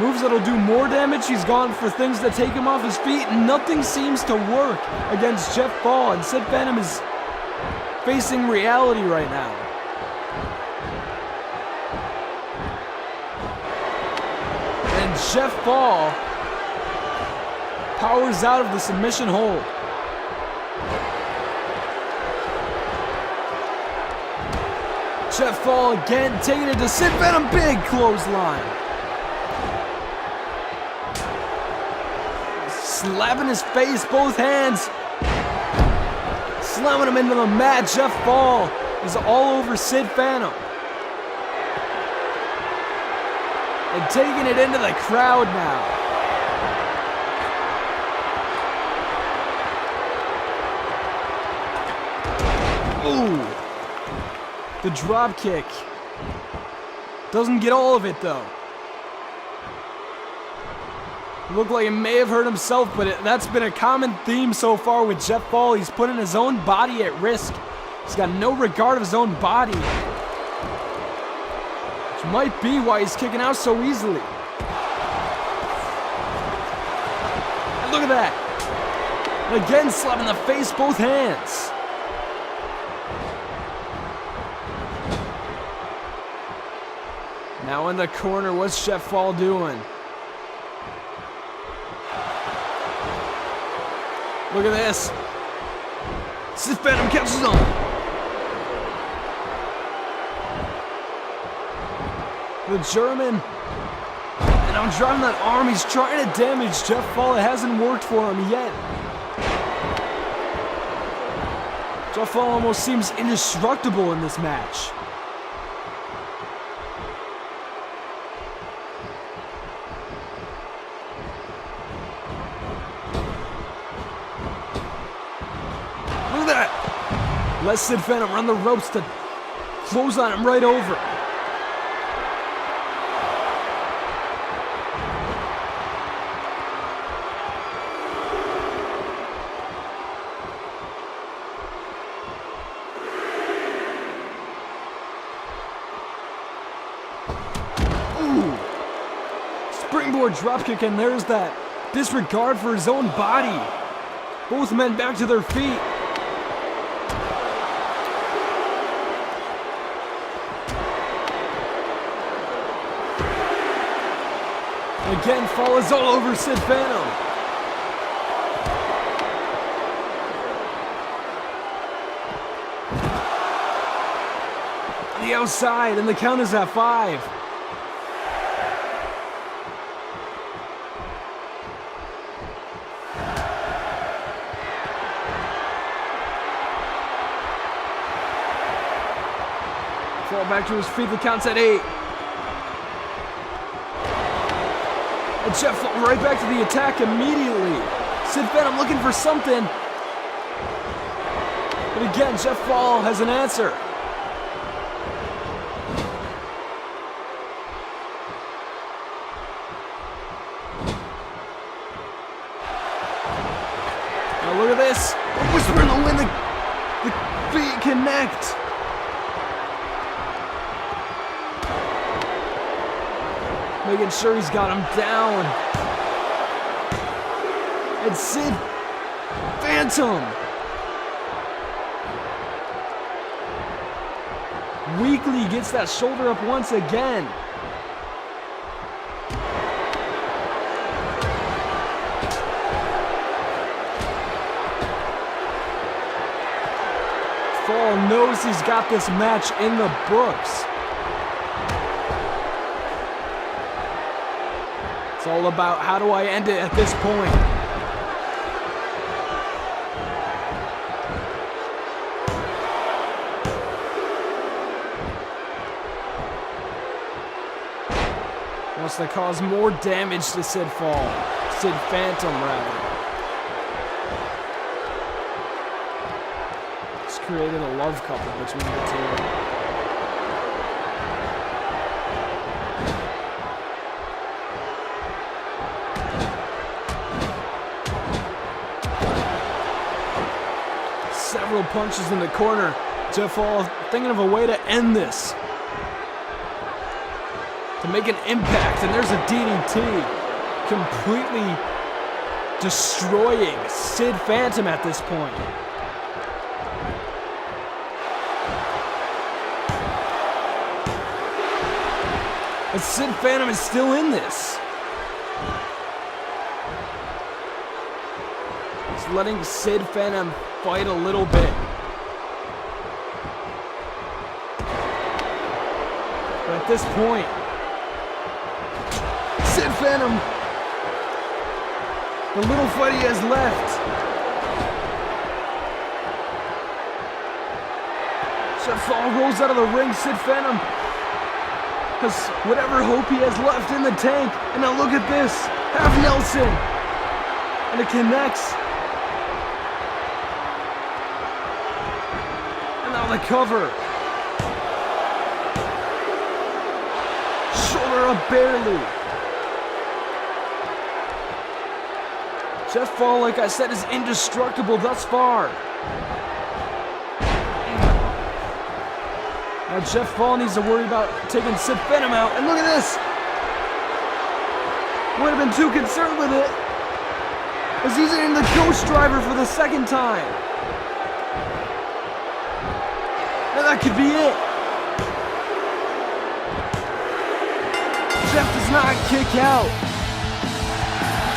moves that'll do more damage. He's gone for things that take him off his feet, and nothing seems to work against Jeff Fall. And Sid Phantom is facing reality right now. And Jeff Fall powers out of the submission hold. Jeff Fall again taking it to Sid Phantom, big clothesline. Slapping his face, both hands. Slamming him into the mat. Jeff Fall is all over Sid Phantom. And taking it into the crowd now. Ooh. The drop kick. Doesn't get all of it though. Looked like he may have hurt himself, but that's been a common theme so far with Jeff Fall. He's putting his own body at risk. He's got no regard of his own body. Which might be why he's kicking out so easily. Look at that. And again, slap in the face, both hands. Now in the corner, what's Jeff Fall doing? Look at this. Sid Phantom catches him. The German. And I'm driving that arm. He's trying to damage Jeff Fall. It hasn't worked for him yet. Jeff Fall almost seems indestructible in this match. Look at that! Let Sid Phantom run the ropes to close on him right over. Springboard dropkick, and there's that disregard for his own body. Both men back to their feet. And again, Fall is all over Sid Phantom. On the outside, and the count is at 5. Fall back to his feet, the count's at 8. And Jeff Fall right back to the attack immediately. Sid Phantom looking for something. But again, Jeff Fall has an answer. Now look at this. A whisper in the wind, the feet connect. Making sure he's got him down. And Sid Phantom weakly gets that shoulder up once again. Fall knows he's got this match in the books. It's all about how do I end it at this point. Wants to cause more damage to Sid Phantom rather. It's created a love couple between the two. Several punches in the corner. Jeff Fall thinking of a way to end this. To make an impact, and there's a DDT. Completely destroying Sid Phantom at this point. But Sid Phantom is still in this. He's letting Sid Phantom fight a little bit. But at this point, Sid Phantom, the little fight he has left. Jeff Fall rolls out of the ring. Sid Phantom has whatever hope he has left in the tank. And now look at this. Half Nelson. And it connects. The cover. Shoulder up barely. Jeff Fall, like I said, is indestructible thus far. Now Jeff Fall needs to worry about taking Sid Phantom out. And look at this. Would have been too concerned with it. as he's in the Ghost Driver for the second time. And that could be it. Jeff does not kick out.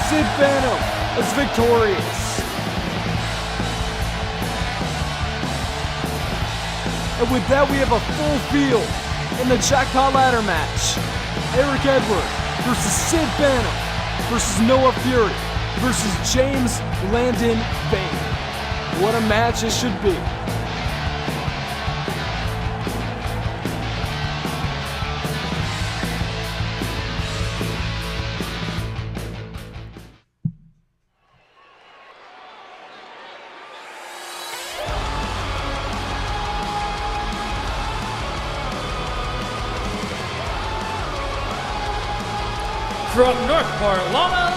Sid Phantom is victorious. And with that, we have a full field in the Jackpot Ladder match. Eric Edward versus Sid Phantom versus Noah Fury versus James Landon Bain. What a match it should be. From Northport,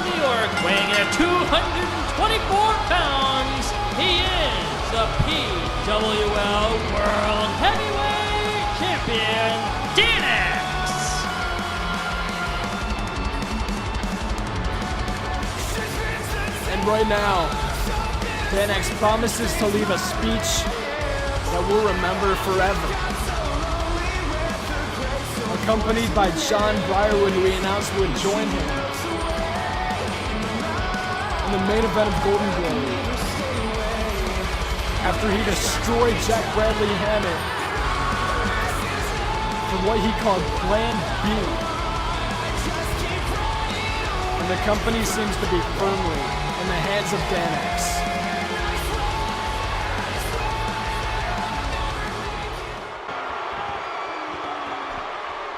New York, weighing in at 224 pounds, he is the PWL World Heavyweight Champion, DNX. And right now, DNX promises to leave a speech that we'll remember forever. Accompanied by John Briarwood, who he announced would join him in the main event of Golden Glory. After he destroyed Jack Bradley Hammett for what he called Plan B. And the company seems to be firmly in the hands of DNX.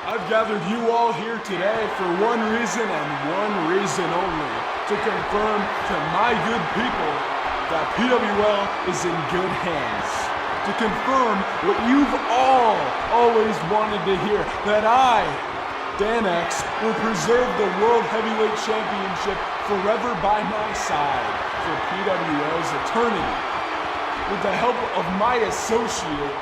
I've gathered you all here today for one reason and one reason only, to confirm to my good people that PWL is in good hands. To confirm what you've all always wanted to hear, that I, DNX, will preserve the World Heavyweight Championship forever by my side for PWL's eternity. With the help of my associate,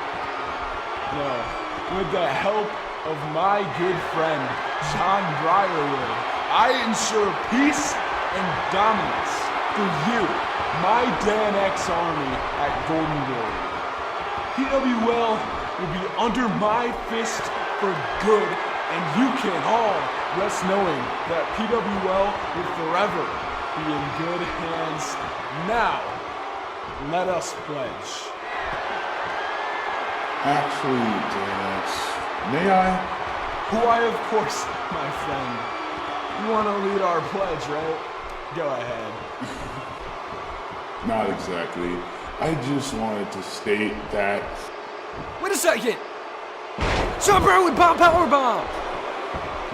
with the help of my good friend, John Briarwood, I ensure peace and dominance for you, my DNX army at Golden Glory. PWL will be under my fist for good, and you can all rest knowing that PWL will forever be in good hands. Now, let us pledge. Actually, DNX, may I? Why, of course, my friend. You want to lead our pledge, right? Go ahead. Not exactly. I just wanted to state that... Wait a second! John Briarwood powerbomb!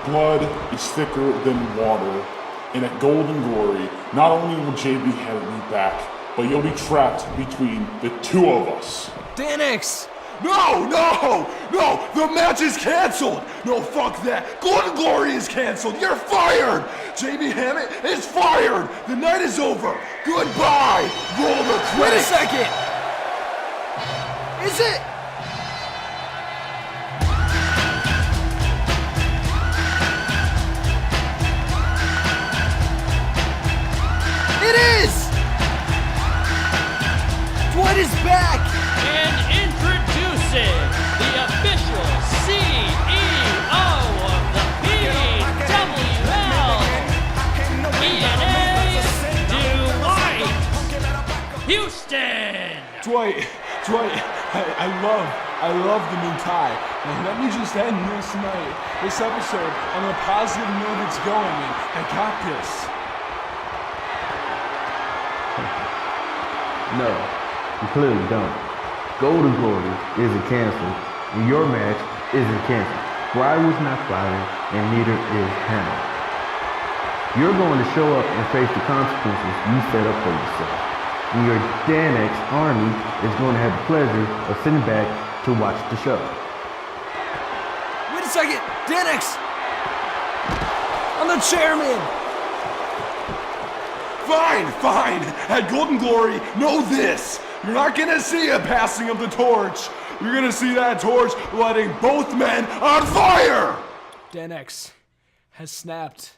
Blood is thicker than water, and at Golden Glory, not only will JB have me back, but you'll be trapped between the two of us. DNX! No! The match is canceled! No, fuck that! Golden Glory is canceled! You're fired! JB Hammett is fired! The night is over! Goodbye! Roll the credits! Wait a second! Is it? It is! Dwight is back! And introducing the official CEO of the PWL, ENA, Dwight Houston. Dwight, I love the new tie. And let me just end this episode on a positive note it's going, and I got this. No, you clearly don't. Golden Glory isn't canceled, and your match isn't canceled. Briarwood's not fired, and neither is Hannah. You're going to show up and face the consequences you set up for yourself. And your DNX army is going to have the pleasure of sitting back to watch the show. Wait a second! DNX! I'm the chairman! Fine. At Golden Glory, know this. You're not gonna see a passing of the torch. You're gonna see that torch lighting both men on fire! DNX has snapped